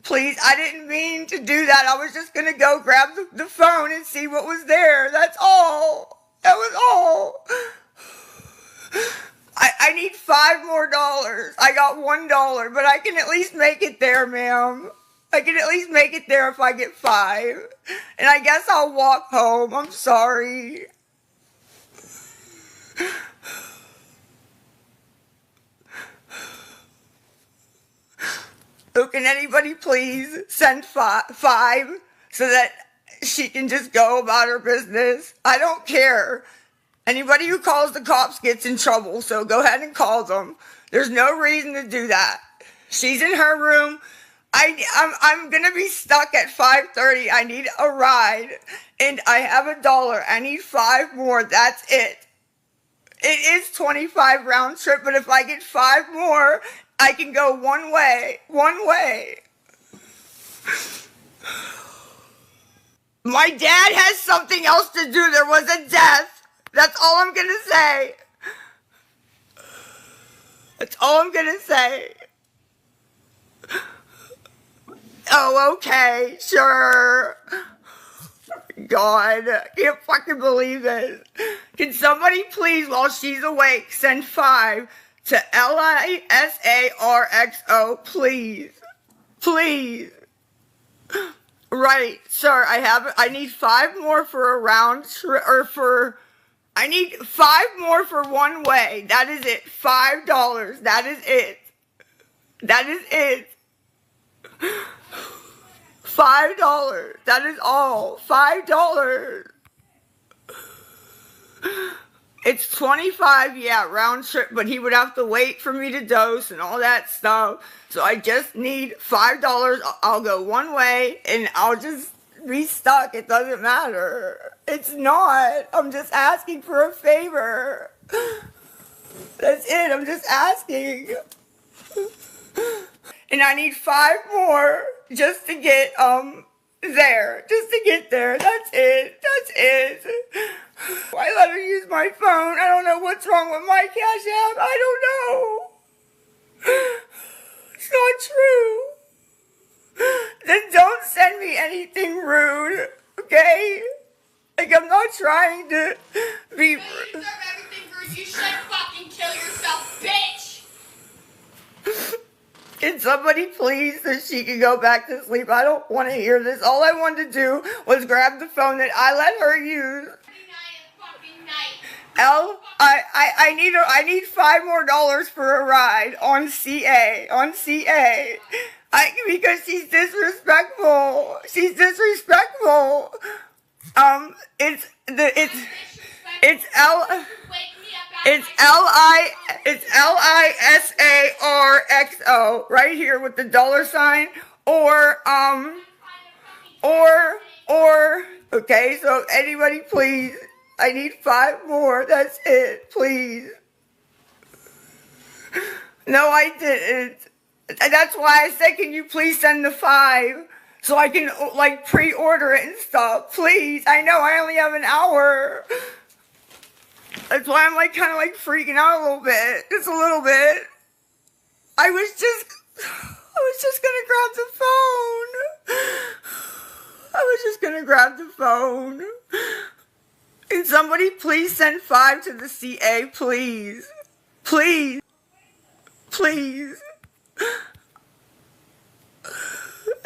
S6: Please, I didn't mean to do that. I was just gonna go grab the phone and see what was there. That's all. That was all. I need $5 more. I got $1, but I can at least make it there, ma'am. I can at least make it there if I get 5. And I guess I'll walk home. I'm sorry. So can anybody please send 5 so that she can just go about her business? I don't care. Anybody who calls the cops gets in trouble, so go ahead and call them. There's no reason to do that. She's in her room. I'm gonna be stuck at 5:30. I need a ride, and I have $1. I need 5 more. That's it. It is 25 round trip, but if I get 5 more, I can go one way. One way. My dad has something else to do. There was a death. That's all I'm gonna say. That's all I'm gonna say. Oh, okay, sure. God, I can't fucking believe this. Can somebody please, while she's awake, send 5 to LISARXO, please? Please. Right, sir, I need 5 more for a round trip, I need 5 more for one way. That is it. $5. That is it. That is it. $5. That is all. $5. It's 25, yeah, round trip, but he would have to wait for me to dose and all that stuff. So I just need $5. I'll go one way and I'll just be stuck. It doesn't matter. It's not. I'm just asking for a favor. That's it. I'm just asking. And I need 5 more just to get there. Just to get there. That's it. That's it. I let her use my phone. I don't know what's wrong with my Cash App. I don't know. It's not true. Then don't send me anything rude, okay? Like, I'm not trying to be...
S16: You deserve everything rude. You should fucking kill yourself, bitch!
S6: Can somebody please, so she can go back to sleep? I don't want to hear this. All I wanted to do was grab the phone that I let her use. I need $5 more for a ride on CA. Because she's disrespectful. She's disrespectful. It's LISARXO right here with the $sign or okay, so anybody please, I need 5 more, that's it, please. No, I didn't. That's why I said, can you please send the 5 so I can like pre-order it and stuff, please. I know I only have an hour. That's why I'm like kind of like freaking out a little bit, just a little bit. I was just gonna grab the phone. Can somebody please send 5 to the CA, please? Please. Please.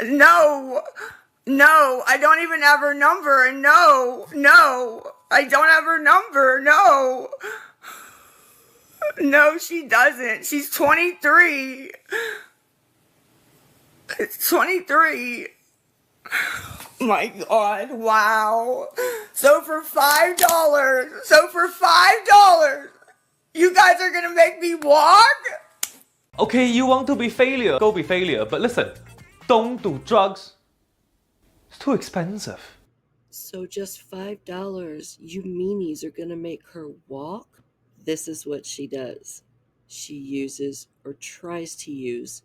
S6: No, I don't even have her number, and no, I don't have her number, no. No, she doesn't. She's 23. It's 23. My God, wow. So for $5, you guys are gonna make me walk?
S17: Okay, you want to be failure, go be failure. But listen, don't do drugs. It's too expensive.
S3: So just $5, you meanies are gonna make her walk? This is what she does. She uses, or tries to use,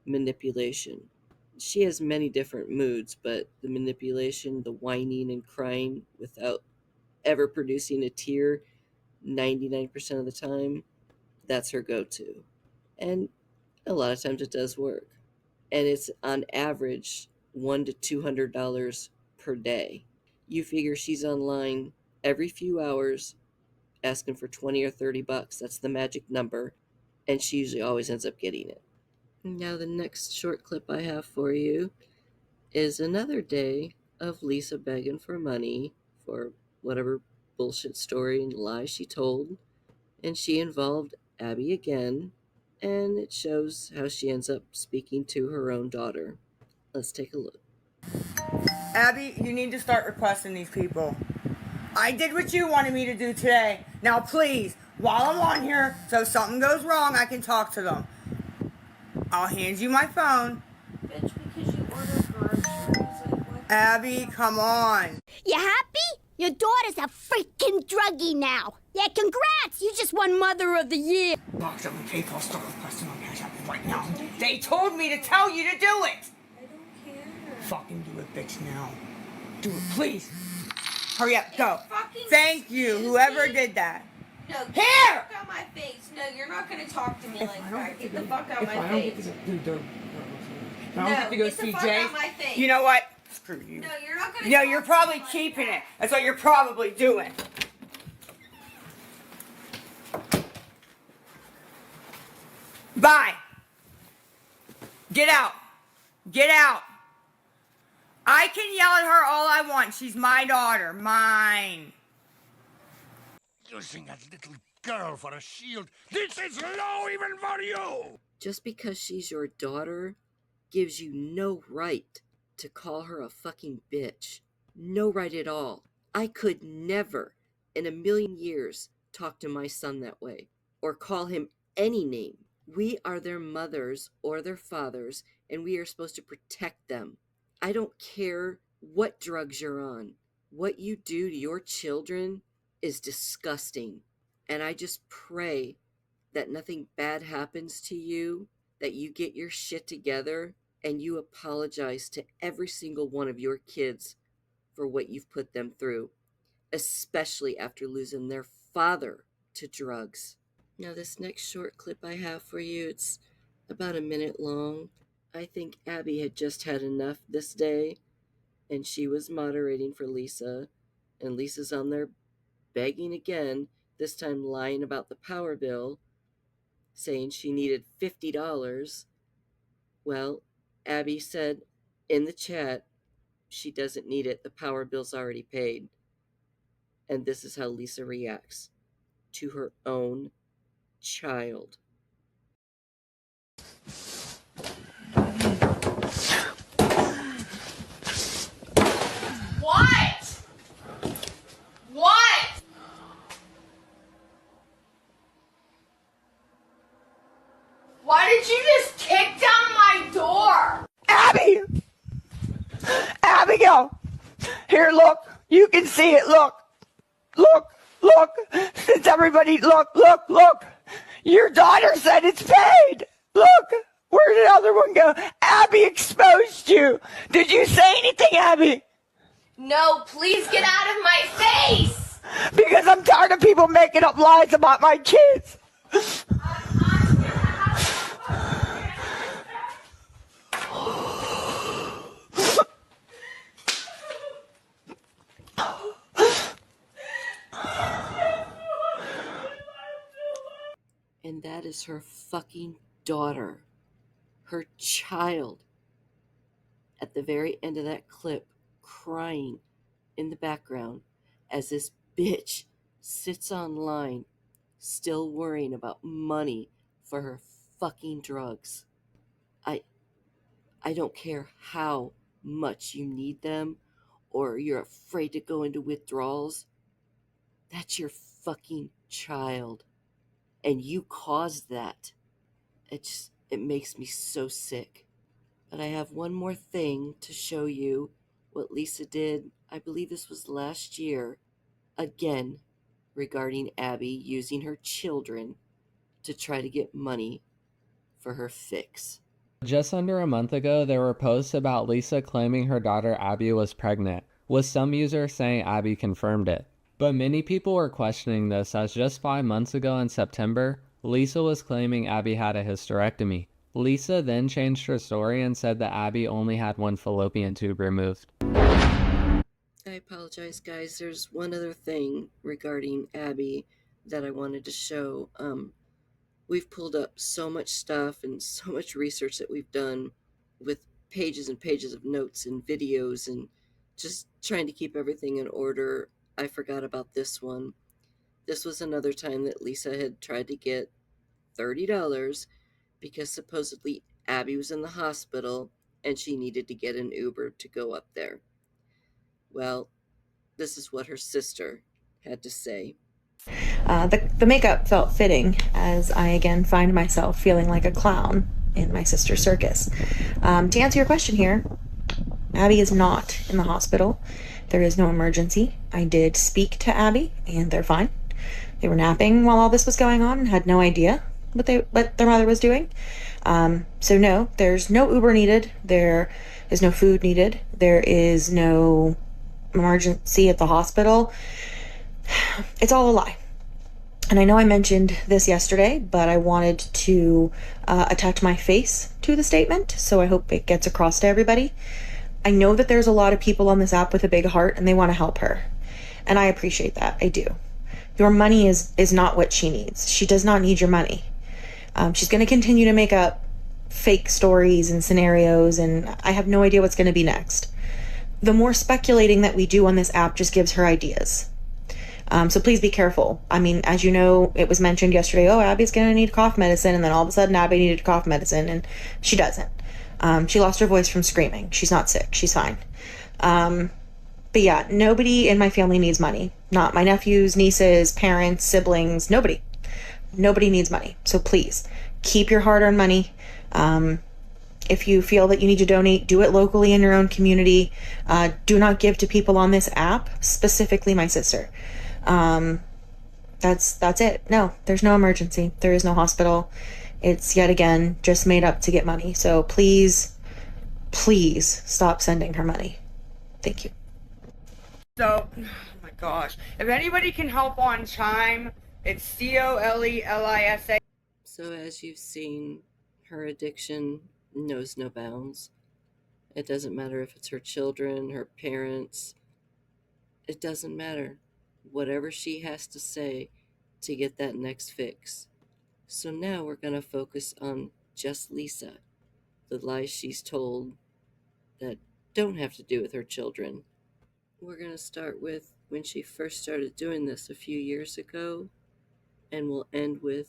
S3: manipulation. She has many different moods, but the manipulation, the whining and crying without ever producing a tear 99% of the time, that's her go-to. And a lot of times it does work. And it's on average $100 to $200 per day. You figure she's online every few hours asking for 20 or 30 bucks. That's the magic number. And she usually always ends up getting it. Now the next short clip I have for you is another day of Lisa begging for money for whatever bullshit story and lie she told. And she involved Abby again. And it shows how she ends up speaking to her own daughter. Let's take a look.
S6: Abby, you need to start requesting these people. I did what you wanted me to do today. Now please, while I'm on here, so if something goes wrong, I can talk to them. I'll hand you my phone.
S7: Bitch, because you ordered groceries.
S6: Abby, come on.
S18: You happy? Your daughter's a freaking druggie now. Yeah, congrats! You just won Mother of the Year.
S6: Box of PayPal store request on Cash App right now. They told me to tell you to do it.
S7: I don't care.
S6: Fucking do it, bitch, now. Do it, please. Hurry up, go. Thank you, whoever did that.
S7: No, get
S6: Here!
S7: the fuck out my face. No, you're not gonna talk to me like that. Get the fuck out my face.
S6: I don't have to go
S7: get the
S6: see
S7: fuck
S6: Jay.
S7: out my face.
S6: You know what? Screw you.
S7: No, you're not gonna.
S6: No, you're probably keeping it. That's what you're probably doing. Bye. Get out. Get out. I can yell at her all I want. She's my daughter. Mine.
S9: Using a little girl for a shield. This is low even for you!
S3: Just because she's your daughter gives you no right to call her a fucking bitch. No right at all. I could never in a million years talk to my son that way or call him any name. We are their mothers or their fathers, and we are supposed to protect them. I don't care what drugs you're on. What you do to your children is disgusting. And I just pray that nothing bad happens to you, that you get your shit together, and you apologize to every single one of your kids for what you've put them through, especially after losing their father to drugs. Now, this next short clip I have for you, it's about a minute long. I think Abby had just had enough this day, and she was moderating for Lisa, and Lisa's on there begging again, this time lying about the power bill, saying she needed $50. Well, Abby said in the chat she doesn't need it, the power bill's already paid. And this is how Lisa reacts to her own child.
S7: What? What? Why did you just kick down my door?
S6: Abby! Abigail! Here, look. You can see it. Look. Look. Look. Since everybody, look. Your daughter said it's paid. Look. Where did the other one go? Abby exposed you. Did you say anything, Abby?
S7: No, please get out of my face!
S6: Because I'm tired of people making up lies about my kids.
S3: And that is her fucking daughter, her child. At the very end of that clip, crying in the background as this bitch sits online still worrying about money for her fucking drugs. I don't care how much you need them or you're afraid to go into withdrawals. That's your fucking child. And you caused that. It makes me so sick. But I have one more thing to show you what Lisa did. I believe this was last year, again, regarding Abby using her children to try to get money for her fix.
S12: Just under a month ago, there were posts about Lisa claiming her daughter Abby was pregnant, with some users saying Abby confirmed it. But many people were questioning this, as just 5 months ago in September, Lisa was claiming Abby had a hysterectomy. Lisa then changed her story and said that Abby only had one fallopian tube removed.
S3: I apologize, guys. There's one other thing regarding Abby that I wanted to show. We've pulled up so much stuff and so much research that we've done with pages and pages of notes and videos and just trying to keep everything in order. I forgot about this one. This was another time that Lisa had tried to get $30 because supposedly Abby was in the hospital and she needed to get an Uber to go up there. Well, this is what her sister had to say.
S19: The makeup felt fitting as I again find myself feeling like a clown in my sister's circus. To answer your question here, Abby is not in the hospital. There is no emergency. I did speak to Abby, and they're fine. They were napping while all this was going on and had no idea what their mother was doing. So no, there's no Uber needed. There is no food needed. There is no emergency at the hospital. It's all a lie. And I know I mentioned this yesterday, but I wanted to attach my face to the statement, so I hope it gets across to everybody. I know that there's a lot of people on this app with a big heart and they want to help her. And I appreciate that. I do. Your money is not what she needs. She does not need your money. She's going to continue to make up fake stories and scenarios, and I have no idea what's going to be next. The more speculating that we do on this app just gives her ideas. So please be careful. I mean, as you know, it was mentioned yesterday, oh, Abby's going to need cough medicine, and then all of a sudden Abby needed cough medicine, and she doesn't. She lost her voice from screaming. She's not sick. She's fine. But yeah, nobody in my family needs money. Not my nephews, nieces, parents, siblings, nobody. Nobody needs money. So please, keep your hard-earned money. If you feel that you need to donate, do it locally in your own community. Do not give to people on this app, specifically my sister. That's it. No, there's no emergency. There is no hospital. It's yet again just made up to get money. So please, please stop sending her money. Thank you.
S6: So, oh my gosh. If anybody can help on Chime, it's COLELISA.
S3: So as you've seen, her addiction knows no bounds. It doesn't matter if it's her children, her parents. It doesn't matter. Whatever she has to say to get that next fix. So now we're going to focus on just Lisa. The lies she's told that don't have to do with her children. We're going to start with when she first started doing this a few years ago, and we'll end with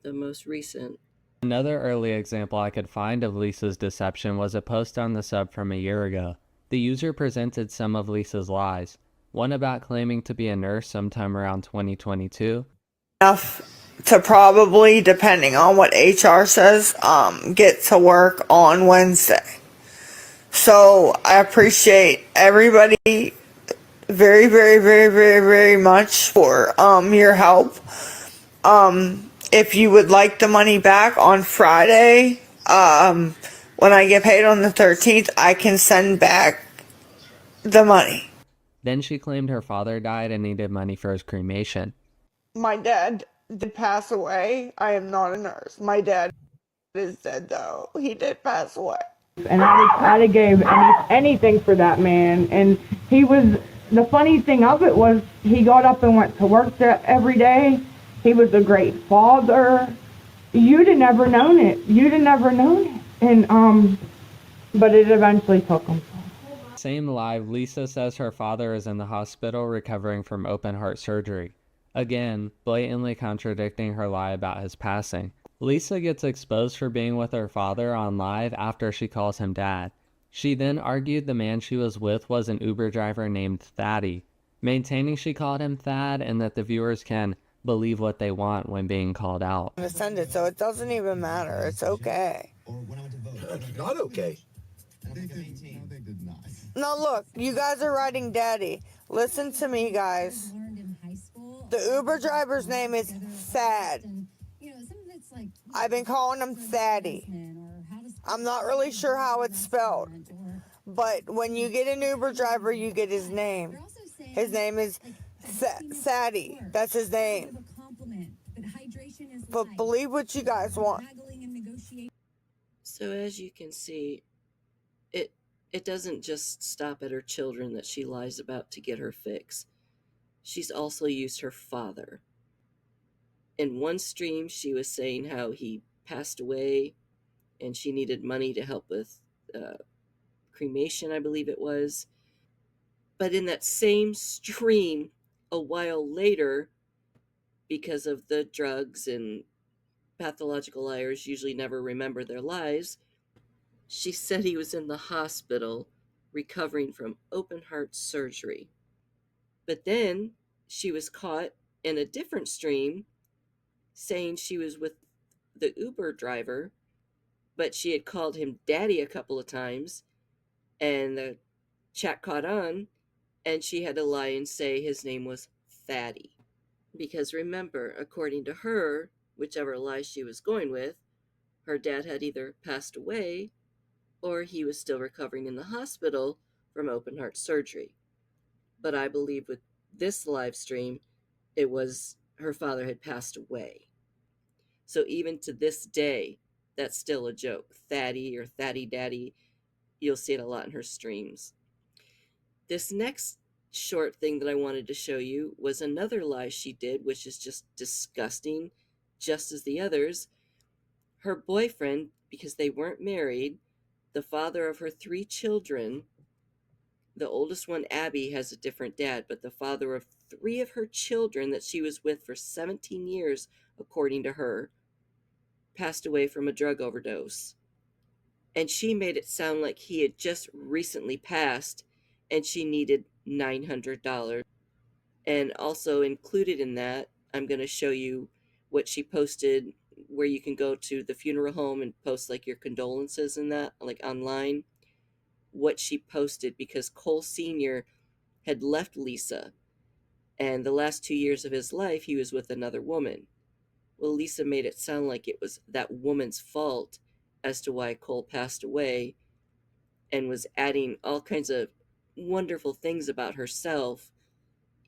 S3: the most recent.
S12: Another early example I could find of Lisa's deception was a post on the sub from a year ago. The user presented some of Lisa's lies, one about claiming to be a nurse sometime around 2022.
S6: Enough to probably, depending on what HR says, get to work on Wednesday. So I appreciate everybody very, very, very, very, very much for your help. If you would like the money back on Friday, when I get paid on the 13th, I can send back the money.
S12: Then she claimed her father died and needed money for his cremation.
S6: My dad did pass away. I am not a nurse. My dad is dead though. He did pass away.
S7: And I'd have gave anything for that man. And he was, the funny thing of it was, he got up and went to work every day. He was a great father. You'd have never known it. You'd have never known it. And, but it eventually took him.
S12: Same live, Lisa says her father is in the hospital recovering from open heart surgery. Again, blatantly contradicting her lie about his passing. Lisa gets exposed for being with her father on live after she calls him dad. She then argued the man she was with was an Uber driver named Thaddy, maintaining she called him Thad and that the viewers can believe what they want when being called out.
S6: I'm offended, so it doesn't even matter. It's okay.
S9: It's not okay.
S6: No, look, you guys are writing daddy. Listen to me, guys. The Uber driver's name is Thad. I've been calling him Thaddy. I'm not really sure how it's spelled, but when you get an Uber driver, you get his name. His name is Thaddy. That's his name. But believe what you guys want.
S3: So as you can see, it doesn't just stop at her children that she lies about to get her fix. She's also used her father. In one stream, she was saying how he passed away and she needed money to help with cremation, I believe it was. But in that same stream, a while later, because of the drugs and pathological liars usually never remember their lies, she said he was in the hospital recovering from open heart surgery. But then she was caught in a different stream saying she was with the Uber driver, but she had called him daddy a couple of times, and the chat caught on, and she had to lie and say his name was Fatty. Because remember, according to her, whichever lie she was going with, her dad had either passed away or he was still recovering in the hospital from open heart surgery. But I believe with this live stream, it was her father had passed away. So even to this day, that's still a joke. Thaddy or Thaddy Daddy, you'll see it a lot in her streams. This next short thing that I wanted to show you was another lie she did, which is just disgusting, just as the others. Her boyfriend, because they weren't married, the father of her 3 children, the oldest one, Abby, has a different dad, but the father of 3 of her children that she was with for 17 years, according to her, passed away from a drug overdose. And she made it sound like he had just recently passed and she needed $900. And also included in that, I'm going to show you what she posted, where you can go to the funeral home and post like your condolences and that, like online. What she posted, because Cole Sr. had left Lisa, and the last 2 years of his life he was with another woman. Well, Lisa made it sound like it was that woman's fault as to why Cole passed away, and was adding all kinds of wonderful things about herself,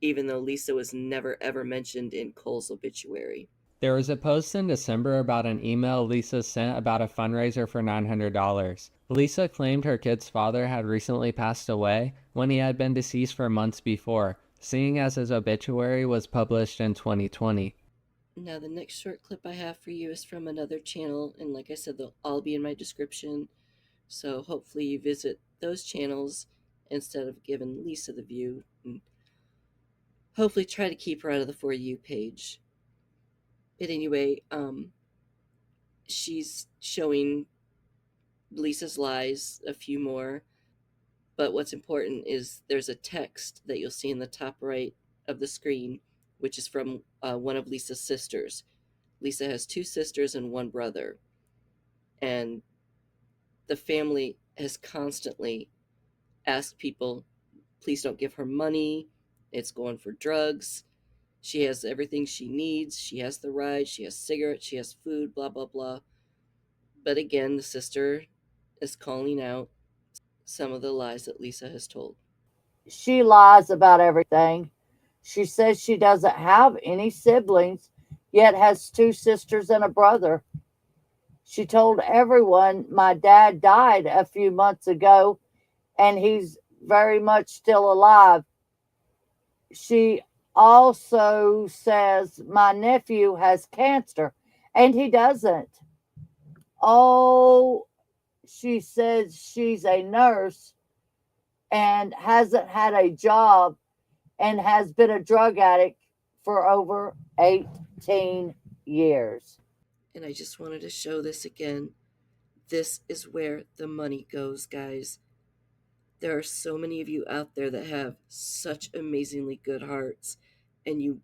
S3: even though Lisa was never ever mentioned in Cole's obituary.
S12: There was a post in December about an email Lisa sent about a fundraiser for $900. Lisa claimed her kid's father had recently passed away when he had been deceased for months before, seeing as his obituary was published in 2020.
S3: Now the next short clip I have for you is from another channel, and like I said, they'll all be in my description, so hopefully you visit those channels instead of giving Lisa the view, and hopefully try to keep her out of the For You page. But anyway, she's showing Lisa's lies, a few more, but what's important is there's a text that you'll see in the top right of the screen, which is from one of Lisa's sisters. Lisa has 2 sisters and 1 brother, and the family has constantly asked people, please don't give her money, it's going for drugs. She has everything she needs, she has the ride, she has cigarettes, she has food, blah blah blah. But again, the sister is calling out some of the lies that Lisa has told.
S20: She lies about everything. She says she doesn't have any siblings, yet has 2 sisters and a brother. She told everyone my dad died a few months ago and he's very much still alive. She also says my nephew has cancer and he doesn't. Oh, she says she's a nurse and hasn't had a job and has been a drug addict for over 18 years.
S3: And I just wanted to show this again. This is where the money goes, guys. There are so many of you out there that have such amazingly good hearts, and you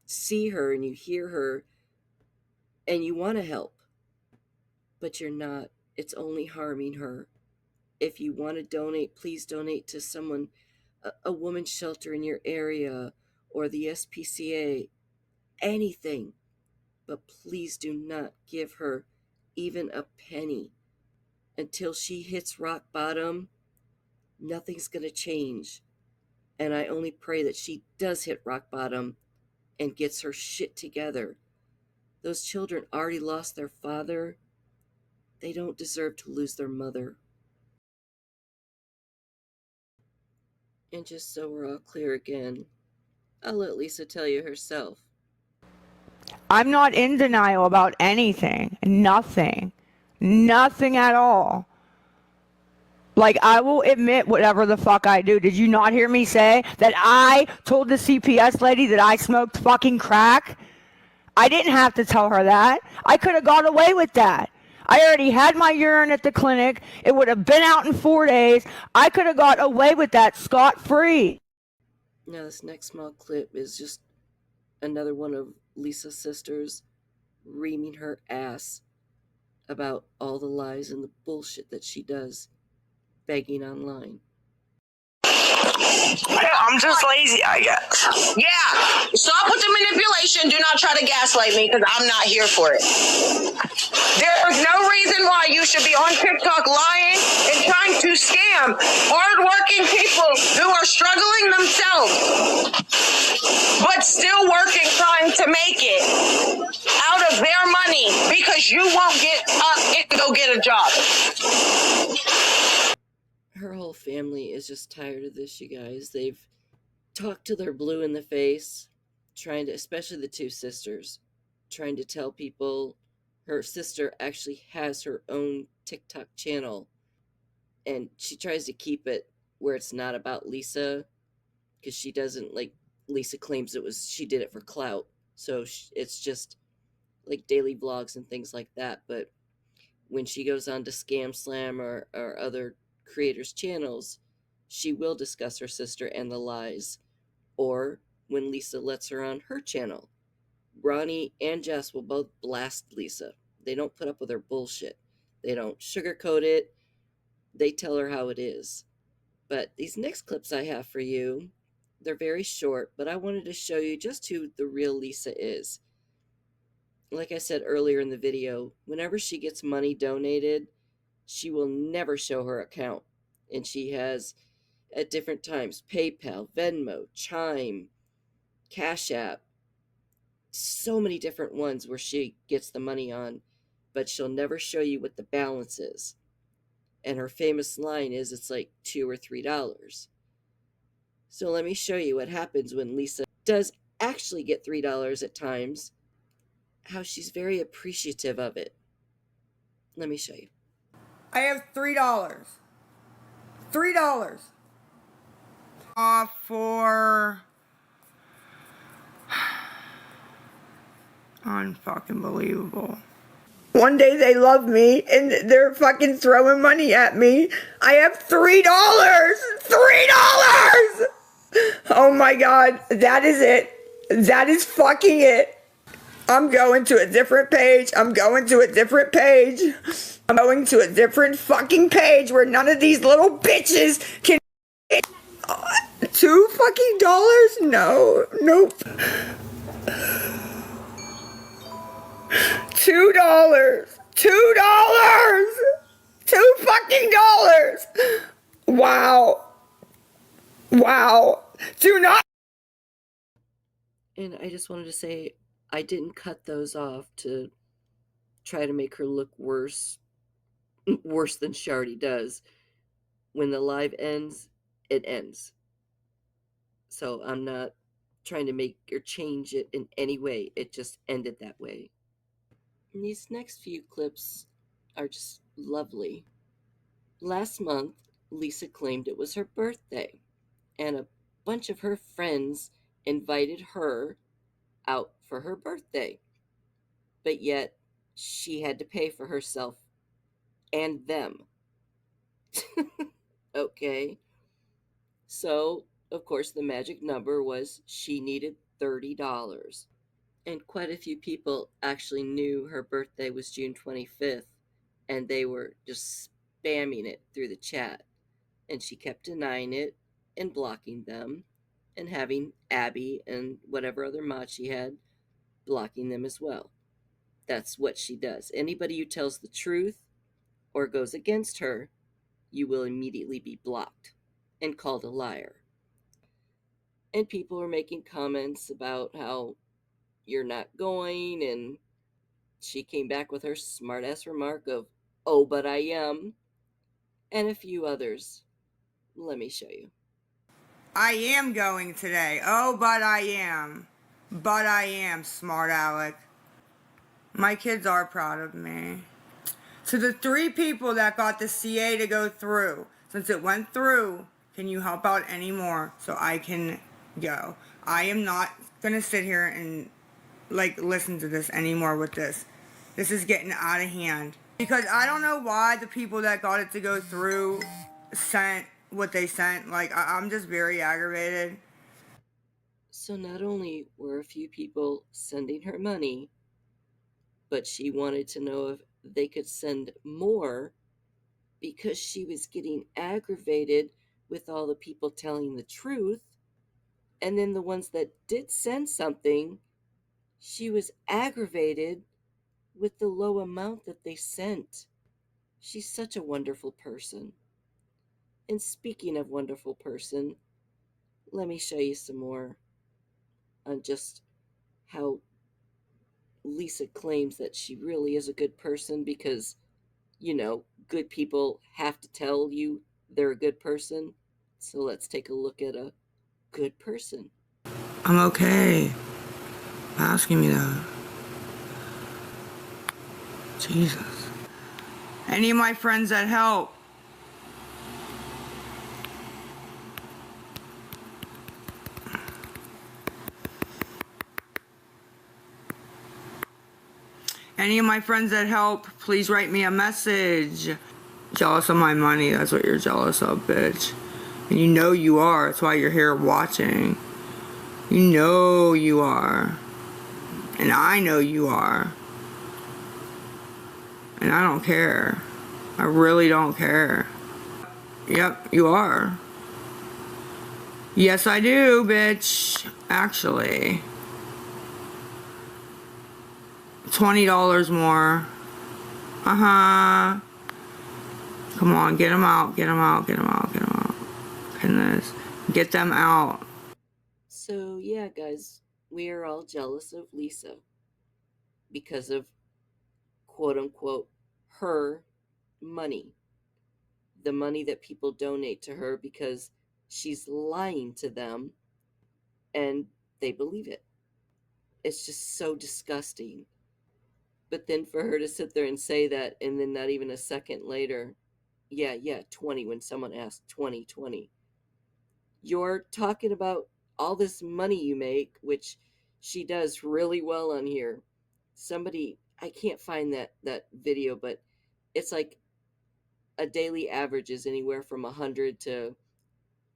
S3: see her and you hear her and you want to help, but you're not. It's only harming her. If you want to donate, please donate to someone, a woman's shelter in your area or the SPCA, anything. But please do not give her even a penny. Until she hits rock bottom, nothing's going to change. And I only pray that she does hit rock bottom and gets her shit together. Those children already lost their father. They don't deserve to lose their mother. And just so we're all clear again, I'll let Lisa tell you herself.
S6: I'm not in denial about anything. Nothing. Nothing at all. Like, I will admit whatever the fuck I do. Did you not hear me say that I told the CPS lady that I smoked fucking crack? I didn't have to tell her that. I could have got away with that. I already had my urine at the clinic. It would have been out in 4 days. I could have got away with that scot-free.
S3: Now this next small clip is just another one of Lisa's sisters reaming her ass about all the lies and the bullshit that she does begging online.
S6: I'm just lazy, I guess.
S8: Yeah, stop with the manipulation. Do not try to gaslight me because I'm not here for it. There is no reason why you should be on TikTok lying and trying to scam hardworking people who are struggling themselves, but still working, trying to make it out of their money because you won't get up and go get a job.
S3: Her whole family is just tired of this, you guys. They've talked till they're blue in the face, trying to, especially the two sisters, trying to tell people her sister actually has her own TikTok channel, and she tries to keep it where it's not about Lisa, because she doesn't, like, Lisa claims she did it for clout, so it's just like daily vlogs and things like that. But when she goes on to Scam Slam or other creators' channels, she will discuss her sister and the lies. Or when Lisa lets her on her channel, Ronnie and Jess will both blast Lisa. They don't put up with her bullshit. They don't sugarcoat it. They tell her how it is. But these next clips I have for you, they're very short, but I wanted to show you just who the real Lisa is. Like I said earlier in the video, whenever she gets money donated, she will never show her account. And she has, at different times, PayPal, Venmo, Chime, Cash App, so many different ones where she gets the money on, but she'll never show you what the balance is. And her famous line is, it's like $2 or $3. So let me show you what happens when Lisa does actually get $3 at times, how she's very appreciative of it. Let me show you.
S6: I have $3. $3. For unfucking believable. One day they love me and they're fucking throwing money at me. I have $3. $3! Oh my god, that is it. That is fucking it. I'm going to a different page. I'm going to a different page. I'm going to a different fucking page where none of these little bitches can. $2 fucking dollars? No. Nope. $2. $2. $2 fucking dollars. Wow. Wow. Do not.
S3: And I just wanted to say, I didn't cut those off to try to make her look worse than she already does. When the live ends, it ends. So I'm not trying to make or change it in any way. It just ended that way. And these next few clips are just lovely. Last month, Lisa claimed it was her birthday, and a bunch of her friends invited her out for her birthday. But yet, she had to pay for herself and them. Okay. So, of course, the magic number was she needed $30. And quite a few people actually knew her birthday was June 25th, and they were just spamming it through the chat. And she kept denying it and blocking them, and having Abby and whatever other mod she had blocking them as well. That's what she does. Anybody who tells the truth or goes against her, you will immediately be blocked and called a liar. And people were making comments about how you're not going, and she came back with her smart-ass remark of, "Oh, but I am," and a few others. Let me show you.
S6: I am going today. Oh, but I am. But I am, smart Alec. My kids are proud of me. To the 3 people that got the CA to go through, since it went through, can you help out any more so I can go? I am not going to sit here and, listen to this anymore with this. This is getting out of hand. Because I don't know why the people that got it to go through sent what they sent. I'm just very aggravated.
S3: So not only were a few people sending her money, but she wanted to know if they could send more because she was getting aggravated with all the people telling the truth. And then the ones that did send something, she was aggravated with the low amount that they sent. She's such a wonderful person. And speaking of wonderful person, let me show you some more on just how Lisa claims that she really is a good person because, you know, good people have to tell you they're a good person. So let's take a look at a good person.
S6: I'm okay. Asking me that. Jesus. Any of my friends that help. Any of my friends that help, please write me a message. Jealous of my money, that's what you're jealous of, bitch. And you know you are, that's why you're here watching. You know you are. And I know you are. And I don't care. I really don't care. Yep, you are. Yes, I do, bitch. Actually. $20 more. Uh-huh. Come on, get them out, get them out, get them out, get them out. Goodness. Get them out.
S3: So, yeah, guys, we are all jealous of Lisa because of, quote-unquote, her money. The money that people donate to her because she's lying to them and they believe it. It's just so disgusting. But then for her to sit there and say that and then not even a second later, yeah, 20, when someone asked 20. You're talking about all this money you make, which she does really well on here. Somebody, I can't find that video, but it's like a daily average is anywhere from 100 to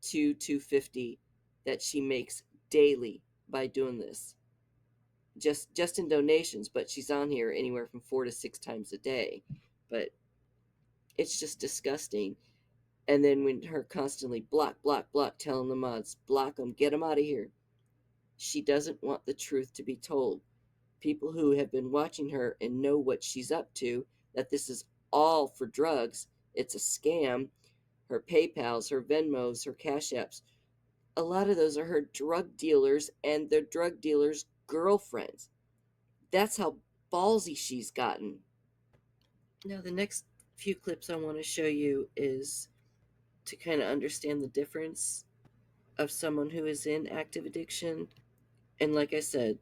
S3: 250 that she makes daily by doing this. Just in donations, but she's on here anywhere from 4 to 6 times a day. But it's just disgusting. And then when her constantly block, telling the mods, block them, get them out of here. She doesn't want the truth to be told. People who have been watching her and know what she's up to, that this is all for drugs, it's a scam, her PayPals, her Venmos, her Cash Apps, a lot of those are her drug dealers and their drug dealers' girlfriends. That's how ballsy she's gotten. Now, the next few clips I want to show you is to kind of understand the difference of someone who is in active addiction. And like I said,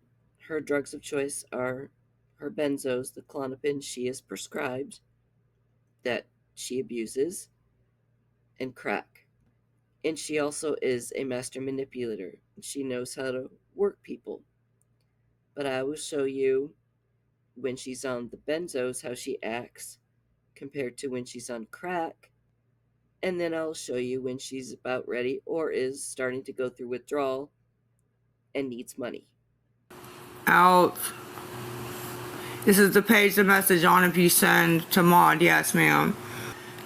S3: her drugs of choice are her benzos, the Klonopin she is prescribed, that she abuses, and crack. And she also is a master manipulator. She knows how to work people. But I will show you when she's on the benzos how she acts compared to when she's on crack. And then I'll show you when she's about ready or is starting to go through withdrawal and needs money.
S6: Out. This is the page the message on if you send to mod. Yes, ma'am.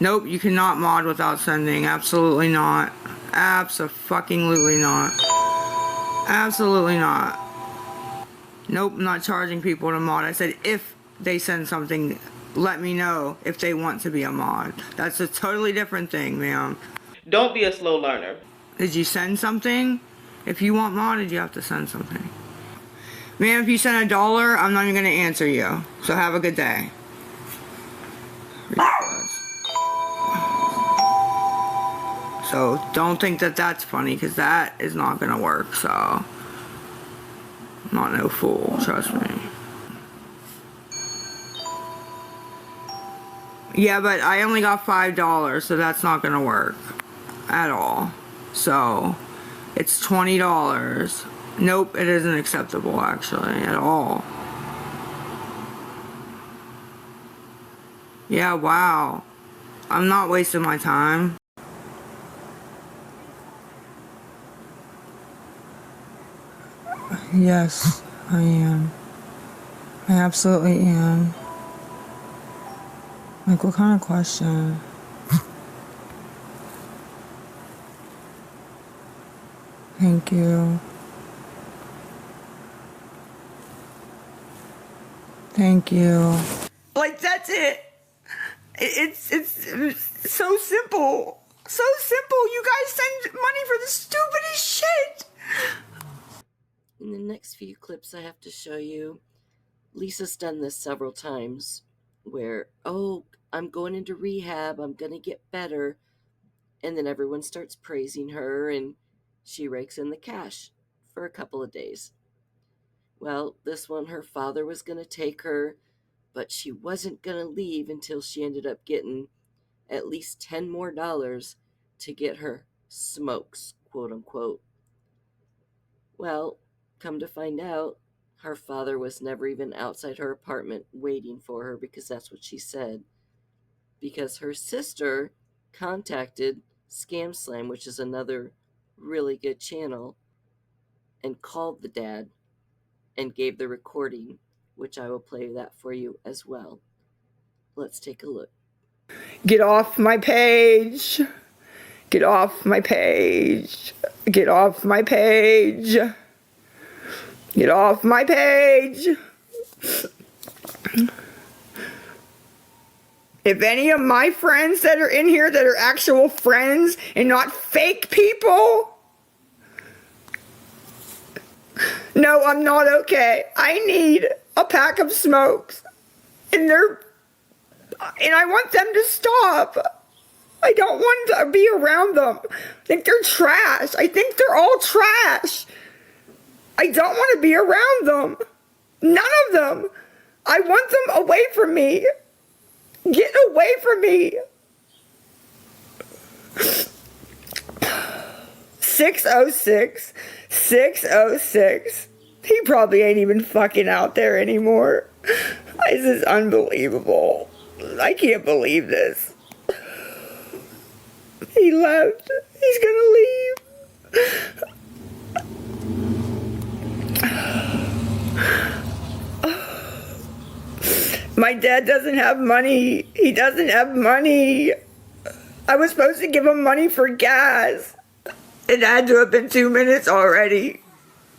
S6: Nope, you cannot mod without sending. Absolutely not. Abso-fucking-lutely not. Absolutely not. Nope, I'm not charging people to mod. I said if they send something, let me know if they want to be a mod. That's a totally different thing, ma'am.
S21: Don't be a slow learner.
S6: Did you send something? If you want modded, you have to send something. Ma'am, if you send $1, I'm not even going to answer you. So have a good day. So don't think that that's funny, because that is not going to work. So I'm not no fool, trust me. Yeah, but I only got $5, so that's not going to work at all. So it's $20. Nope, it isn't acceptable, actually, at all. Yeah, wow. I'm not wasting my time. Yes, I am. I absolutely am. Like, what kind of question? Thank you. Thank you. Like, that's it. It's so simple. So simple. You guys send money for the stupidest shit.
S3: In the next few clips I have to show you, Lisa's done this several times where, oh, I'm going into rehab, I'm going to get better, and then everyone starts praising her and she rakes in the cash for a couple of days. Well, this one, her father was going to take her, but she wasn't going to leave until she ended up getting at least $10 more to get her smokes, quote unquote. Well, come to find out, her father was never even outside her apartment waiting for her, because that's what she said. Because her sister contacted Scam Slam, which is another really good channel, and called the dad and gave the recording, which I will play that for you as well. Let's take a look.
S6: Get off my page. Get off my page. Get off my page. Get off my page. If any of my friends that are in here that are actual friends and not fake people, no, I'm not okay. I need a pack of smokes. And I want them to stop. I don't want to be around them. I think they're trash. I think they're all trash. I don't want to be around them. None of them. I want them away from me. Get away from me. 606. 606. He probably ain't even fucking out there anymore. This is unbelievable. I can't believe this. He left. He's gonna leave. My dad doesn't have money. He doesn't have money. I was supposed to give him money for gas. It had to have been 2 minutes already.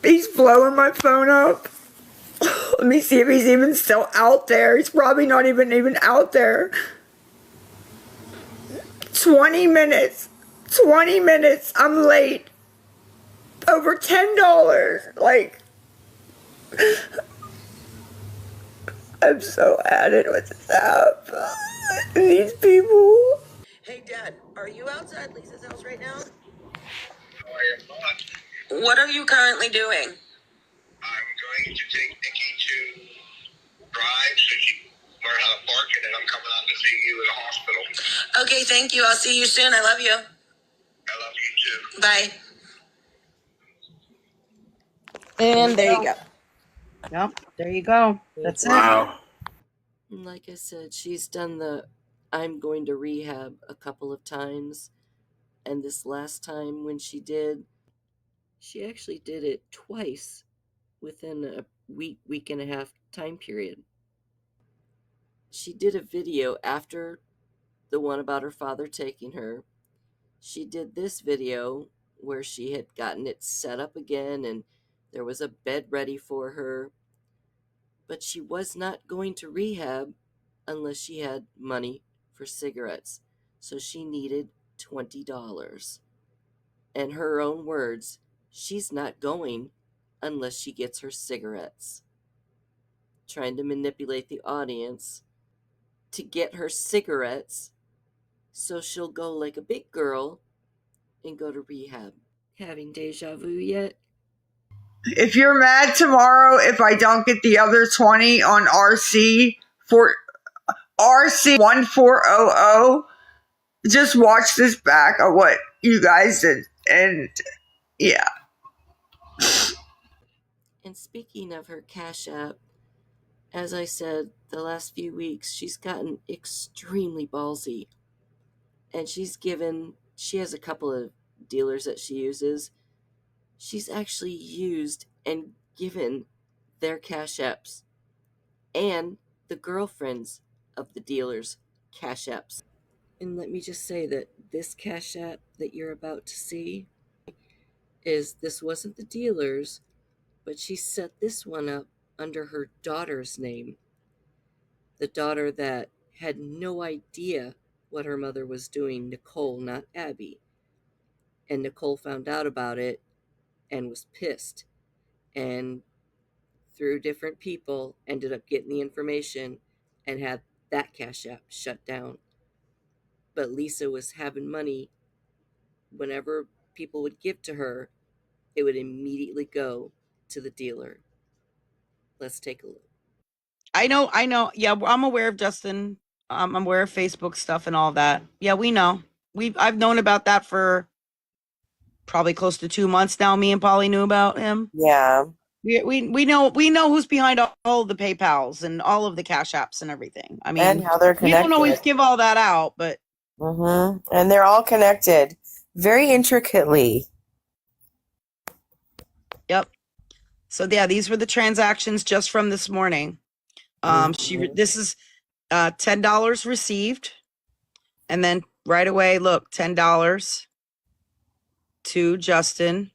S6: He's blowing my phone up. Let me see if he's even still out there. He's probably not even out there. 20 minutes. 20 minutes. I'm late. Over $10. Like, I'm so at it with this app. These people.
S8: Hey, Dad, are you outside Lisa's house right now? No, I am not. What are you currently doing?
S5: I'm going to take Nikki to drive so she can learn how to park, and then I'm coming out to see you in the hospital.
S8: Okay, thank you. I'll see you soon. I love you.
S5: I love you too.
S8: Bye.
S22: And there you go. Yep, there you go. That's it.
S5: Wow.
S3: Like I said, she's done the I'm going to rehab a couple of times. And this last time when she did, she actually did it twice within a week and a half time period. She did a video after the one about her father taking her. She did this video where she had gotten it set up again and there was a bed ready for her. But she was not going to rehab unless she had money for cigarettes. So she needed $20. In her own words, she's not going unless she gets her cigarettes. Trying to manipulate the audience to get her cigarettes so she'll go like a big girl and go to rehab. Having deja vu yet?
S6: If you're mad tomorrow if I don't get the other 20 on RC 1400, just watch this back of what you guys did. And yeah.
S3: And speaking of her Cash App, as I said, the last few weeks, she's gotten extremely ballsy. And she has a couple of dealers that she uses. She's actually used and given their Cash Apps and the girlfriends of the dealers' Cash Apps. And let me just say that this Cash App that you're about to see this wasn't the dealer's, but she set this one up under her daughter's name. The daughter that had no idea what her mother was doing, Nicole, not Abby. And Nicole found out about it and was pissed. And through different people, ended up getting the information and had that Cash App shut down. But Lisa was having money. Whenever people would give to her, it would immediately go to the dealer. Let's take a look.
S22: I know. Yeah, I'm aware of Justin. I'm aware of Facebook stuff and all that. Yeah, we know. I've known about that for probably close to 2 months now. Me and Polly knew about him.
S1: Yeah.
S22: We know who's behind all the PayPals and all of the Cash Apps and everything. I mean,
S1: And how they're
S22: we don't
S1: connected.
S22: always give all that out, but
S1: And they're all connected very intricately.
S22: Yep. So yeah, these were the transactions just from this morning. This is $10 received, and then right away, look, $10 to Justin,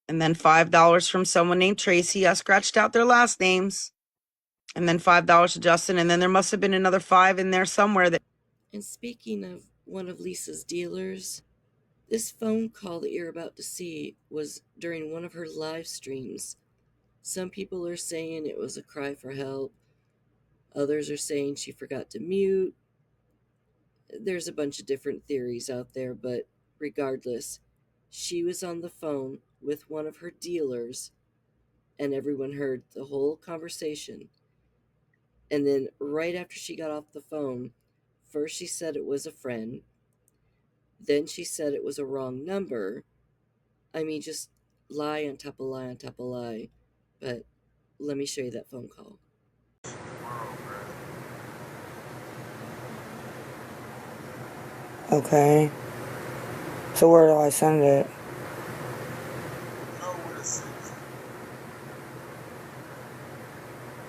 S22: and then $5 from someone named Tracy. I scratched out their last names, and then $5 to Justin, and then there must have been another $5 in there somewhere.
S3: And speaking of one of Lisa's dealers, this phone call that you're about to see was during one of her live streams. Some people are saying it was a cry for help. Others are saying she forgot to mute. There's a bunch of different theories out there, but regardless, she was on the phone with one of her dealers, and everyone heard the whole conversation. And then right after she got off the phone, first she said it was a friend, then she said it was a wrong number. I mean, just lie on top of lie on top of lie. But let me show you that phone call.
S6: Okay. So where do I send it?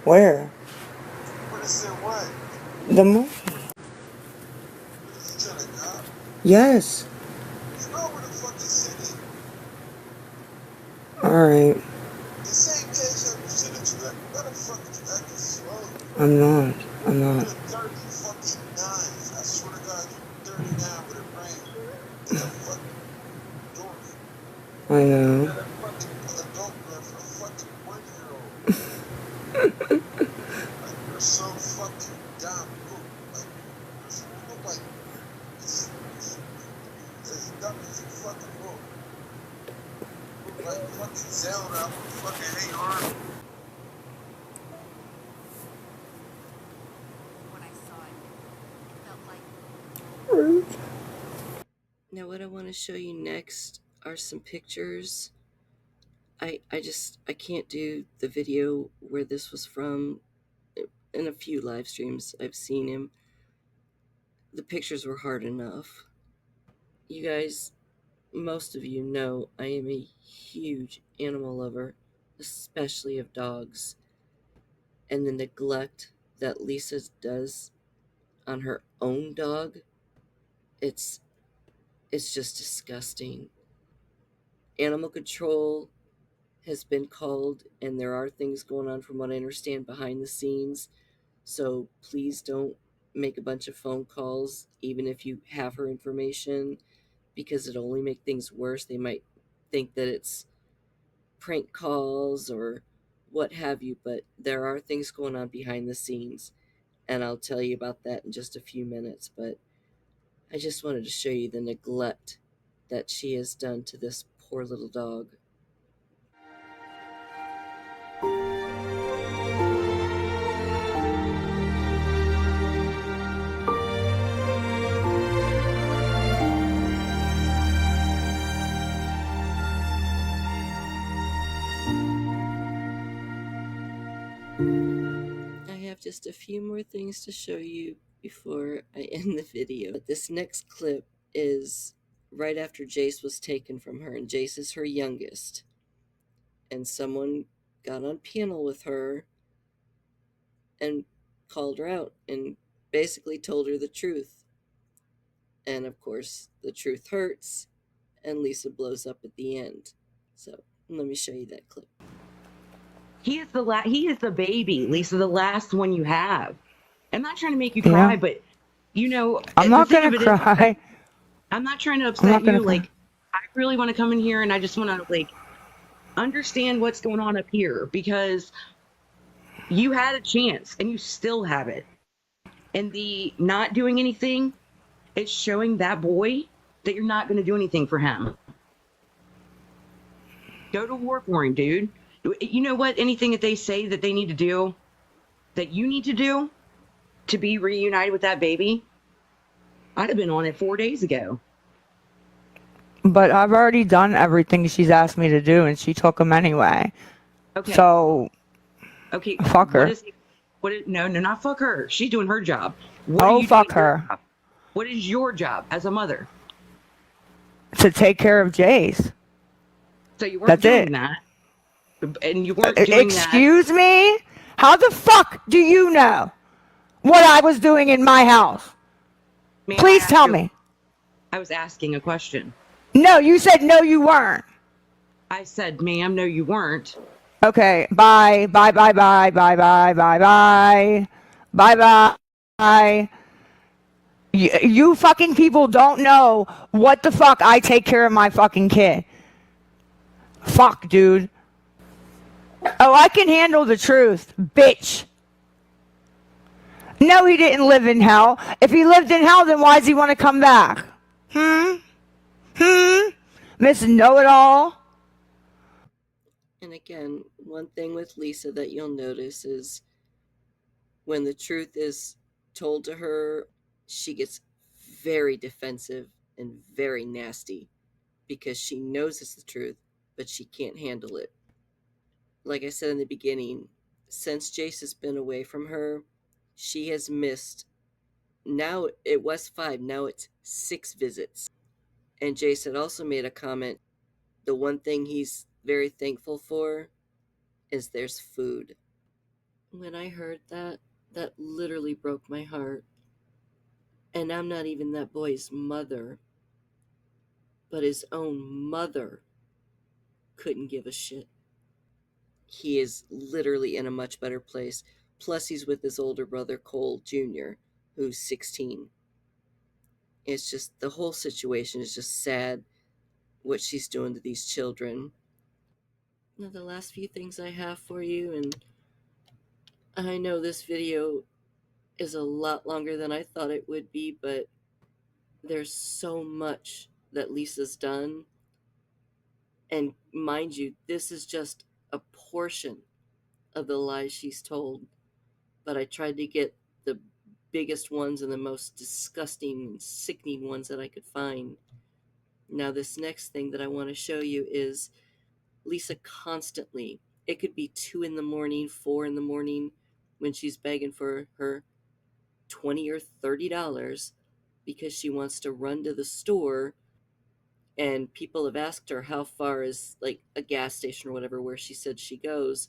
S6: Where? The movie. Yes. Alright. I'm not. I know.
S4: So fucking dumb. As dumb as you fucking look. Like fucking Zelda with fucking Hey Arnold.
S3: Now what I want to show you next are some pictures. I can't do the video where this was from. In a few live streams I've seen him. The pictures were hard enough. You guys, most of you know I am a huge animal lover, especially of dogs. And the neglect that Lisa does on her own dog, it's just disgusting. Animal control has been called, and there are things going on from what I understand behind the scenes. So please don't make a bunch of phone calls, even if you have her information, because it'll only make things worse. They might think that it's prank calls or what have you, but there are things going on behind the scenes, and I'll tell you about that in just a few minutes. But I just wanted to show you the neglect that she has done to this poor little dog. I have just a few more things to show you before I end the video. But this next clip is right after Jace was taken from her, and Jace is her youngest. And someone got on panel with her and called her out and basically told her the truth. And of course, the truth hurts, and Lisa blows up at the end. So let me show you that clip.
S22: He is the baby, Lisa, the last one you have. I'm not trying to make you cry, but you know,
S6: I'm not gonna cry.
S22: I'm not trying to
S6: I'm
S22: upset
S6: not gonna
S22: you.
S6: cry.
S22: Like, I really want to come in here and I just want to like understand what's going on up here, because you had a chance and you still have it. And the not doing anything, it's showing that boy that you're not going to do anything for him. Go to war for him, dude. You know what? Anything that they say that they need to do, that you need to do to be reunited with that baby, I'd have been on it 4 days ago.
S6: But I've already done everything she's asked me to do, and she took them anyway.
S22: Okay.
S6: So,
S22: okay,
S6: fuck her.
S22: No, not fuck her. She's doing her job. What are
S6: Oh,
S22: you
S6: fuck
S22: doing your
S6: her.
S22: job? What is your job as a mother?
S6: To take care of Jace.
S22: So you weren't
S6: That's
S22: doing
S6: it.
S22: that. And you weren't doing
S6: Excuse me? How the fuck do you know what I was doing in my house?
S22: that.
S6: Please tell me.
S22: I was asking a question.
S6: No, you said no, you weren't.
S22: I said, ma'am, no, you weren't.
S6: Okay, bye, bye, bye, bye, bye, bye, bye, bye, bye, bye. You fucking people don't know what the fuck I take care of my fucking kid. Fuck, dude. Oh, I can handle the truth, bitch. No, he didn't live in hell. If he lived in hell, then why does he want to come back? Miss Know-It-All?
S3: And again, one thing with Lisa that you'll notice is when the truth is told to her, she gets very defensive and very nasty because she knows it's the truth, but she can't handle it. Like I said in the beginning, since Jace has been away from her, she has missed, now it was 5, now it's 6 visits. And Jace had also made a comment, the one thing he's very thankful for is there's food. When I heard that, that literally broke my heart. And I'm not even that boy's mother, but his own mother couldn't give a shit. He is literally in a much better place. Plus, he's with his older brother, Cole Jr., who's 16. It's just, the whole situation is just sad, what she's doing to these children. Now, the last few things I have for you, and I know this video is a lot longer than I thought it would be, but there's so much that Lisa's done. And mind you, this is just a portion of the lies she's told. But I tried to get the biggest ones and the most disgusting and sickening ones that I could find. Now, this next thing that I want to show you is Lisa constantly, it could be 2 in the morning, 4 in the morning, when she's begging for her $20 or $30 because she wants to run to the store, and people have asked her how far is like a gas station or whatever where she said she goes.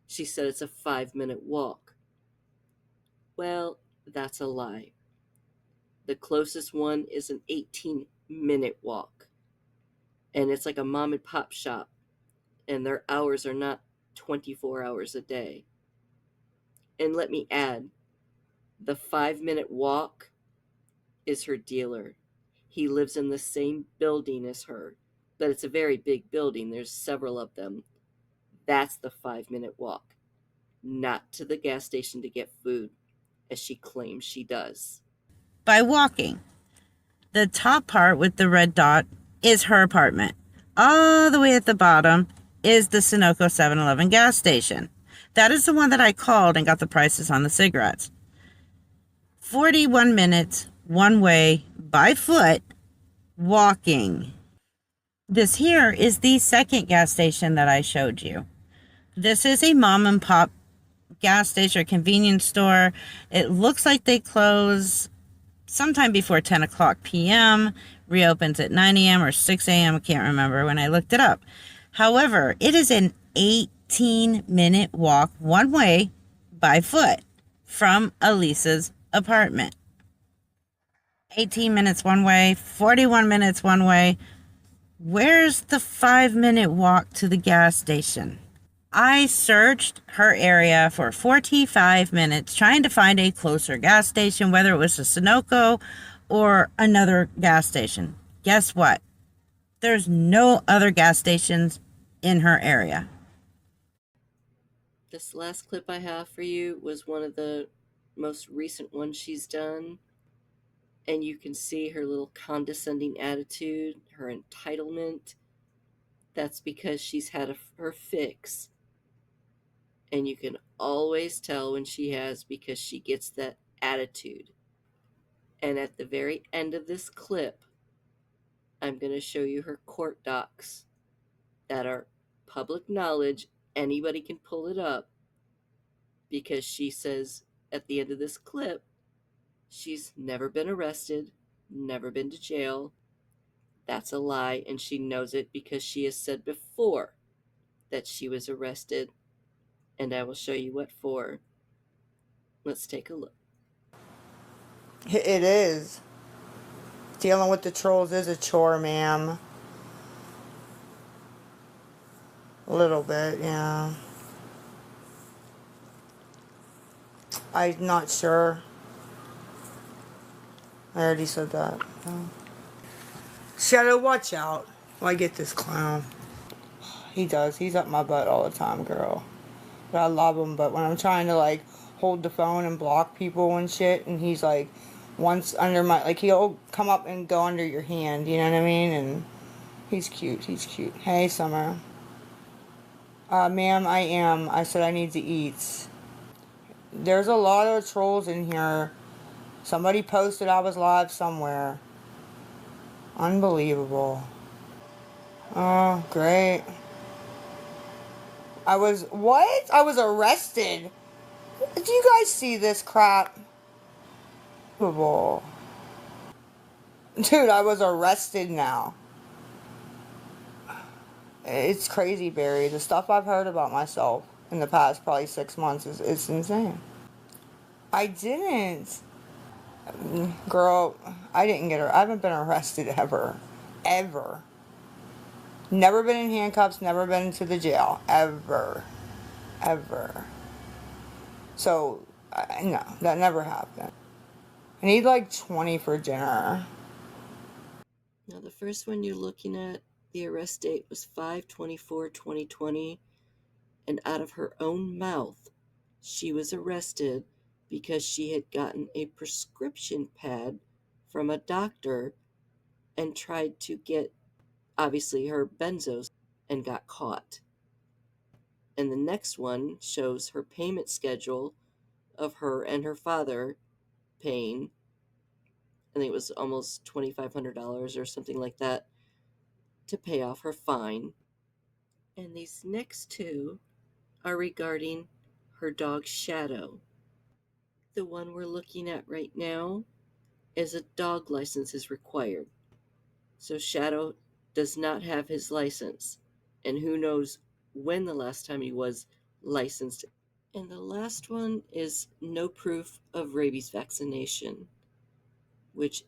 S3: She said it's a 5-minute walk. Well, that's a lie. The closest one is an 18-minute walk, and it's like a mom and pop shop, and their hours are not 24 hours a day. And let me add, the 5-minute walk is her dealer. He lives in the same building as her, but it's a very big building. There's several of them. That's the 5-minute walk, not to the gas station to get food, as she claims she does.
S22: By walking. The top part with the red dot is her apartment. All the way at the bottom is the Sunoco 7-Eleven gas station. That is the one that I called and got the prices on the cigarettes. 41 minutes, one way, by foot, walking. This here is the second gas station that I showed you. This is a mom and pop gas station or convenience store. It looks like they close sometime before 10 o'clock p.m., reopens at 9 a.m. or 6 a.m. I can't remember when I looked it up. However, it is an 18-minute walk one way by foot from Elisa's apartment. 18 minutes one way, 41 minutes one way. Where's the 5-minute walk to the gas station? I searched her area for 45 minutes trying to find a closer gas station, whether it was a Sunoco or another gas station. Guess what? There's no other gas stations in her area.
S3: This last clip I have for you was one of the most recent ones she's done. And you can see her little condescending attitude, her entitlement. That's because she's had her fix. And you can always tell when she has, because she gets that attitude. And at the very end of this clip, I'm going to show you her court docs that are public knowledge. Anybody can pull it up, because she says at the end of this clip, she's never been arrested, never been to jail. That's a lie, and she knows it because she has said before that she was arrested, and I will show you what for. Let's take a look.
S6: It is. Dealing with the trolls is a chore, ma'am. A little bit, yeah. I'm not sure. I already said that. Oh. Shadow, watch out. Well, I get this clown. He does. He's up my butt all the time, girl. But I love him. But when I'm trying to, like, hold the phone and block people and shit, and he's, like, once under my... Like, he'll come up and go under your hand, you know what I mean? And he's cute. He's cute. Hey, Summer. Ma'am, I am. I said I need to eat. There's a lot of trolls in here. Somebody posted I was live somewhere. Unbelievable. Oh, great. What? I was arrested. Do you guys see this crap? Unbelievable. Dude, I was arrested now. It's crazy, Barry. The stuff I've heard about myself in the past probably 6 months is insane. I didn't. Girl, I didn't get her. I haven't been arrested ever. Ever. Never been in handcuffs, never been to the jail. Ever. Ever. So, no, that never happened. I need like 20 for dinner.
S3: Now, the first one you're looking at, the arrest date was 5/24/2020, and out of her own mouth, she was arrested because she had gotten a prescription pad from a doctor and tried to get, obviously, her benzos and got caught. And the next one shows her payment schedule of her and her father paying. I think it was almost $2,500 or something like that to pay off her fine. And these next two are regarding her dog Shadow. The one we're looking at right now is a dog license is required. So Shadow does not have his license, and who knows when the last time he was licensed. And the last one is no proof of rabies vaccination, which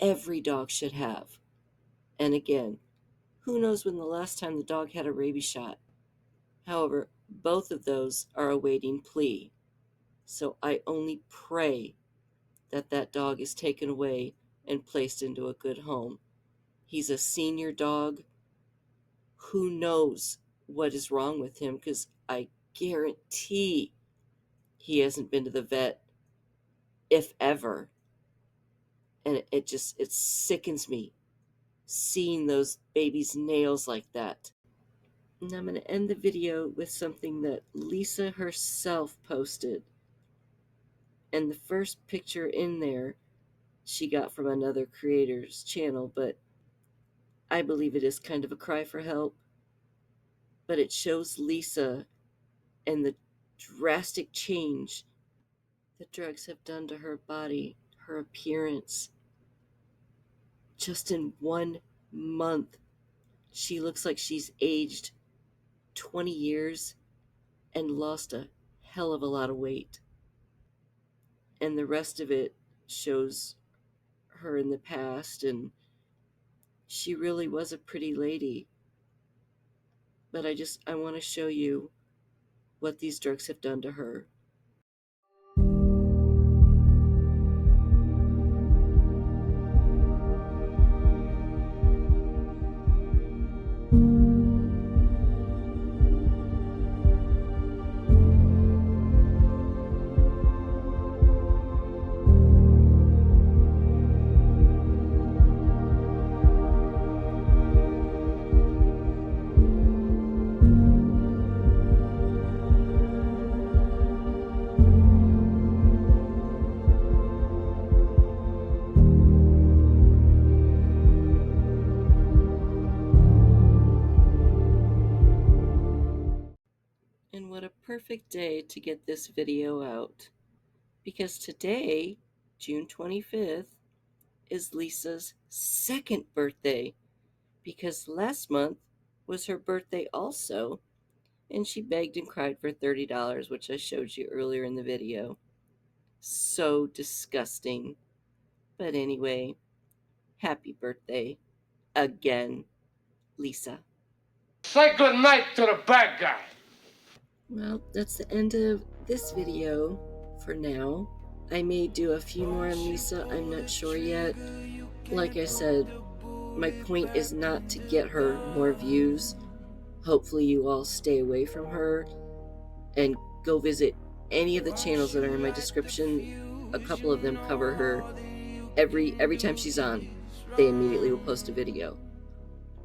S3: every dog should have. And again, who knows when the last time the dog had a rabies shot. However, both of those are awaiting plea. So I only pray that that dog is taken away and placed into a good home. He's a senior dog. Who knows what is wrong with him, because I guarantee he hasn't been to the vet, if ever. And it sickens me seeing those babies' nails like that. And I'm going to end the video with something that Lisa herself posted. And the first picture in there she got from another creator's channel, but I believe it is kind of a cry for help. But it shows Lisa and the drastic change the drugs have done to her body, her appearance. Just in 1 month, she looks like she's aged 20 years and lost a hell of a lot of weight. and the rest of it shows her in the past, and she really was a pretty lady. But I want to show you what these drugs have done to her. And what a perfect day to get this video out, because today, June 25th, is Lisa's second birthday, because last month was her birthday also, and she begged and cried for $30, which I showed you earlier in the video. So disgusting. But anyway, happy birthday again, Lisa.
S9: Say goodnight to the bad guy.
S3: Well, that's the end of this video for now. I may do a few more on Lisa, I'm not sure yet. Like I said, my point is not to get her more views. Hopefully you all stay away from her and go visit any of the channels that are in my description. A couple of them cover her. Every time she's on, they immediately will post a video.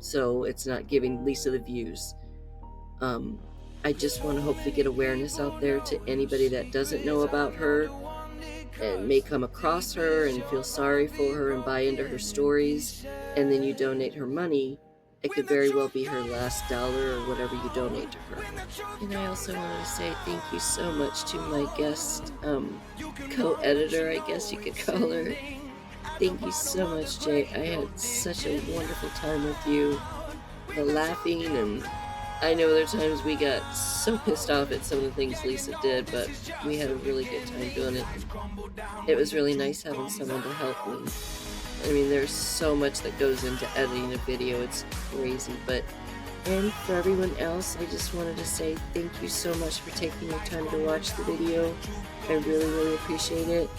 S3: So it's not giving Lisa the views. I just want to hopefully get awareness out there to anybody that doesn't know about her and may come across her and feel sorry for her and buy into her stories, and then you donate her money. It could very well be her last dollar or whatever you donate to her. And I also want to say thank you so much to my guest co-editor, I guess you could call her. Thank you so much, Jay. I had such a wonderful time with you. The laughing, and I know there are times we got so pissed off at some of the things Lisa did, but we had a really good time doing it. It was really nice having someone to help me. I mean, there's so much that goes into editing a video, it's crazy, and for everyone else, I just wanted to say thank you so much for taking your time to watch the video. I really, really appreciate it.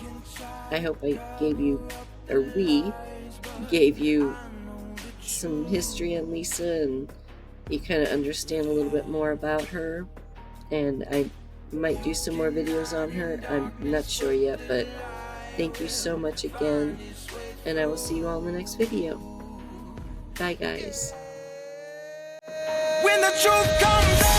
S3: I hope I gave you, or we gave you some history on Lisa, and you kind of understand a little bit more about her, and I might do some more videos on her. I'm not sure yet, but thank you so much again, and I will see you all in the next video. Bye, guys.
S4: When the truth comes out.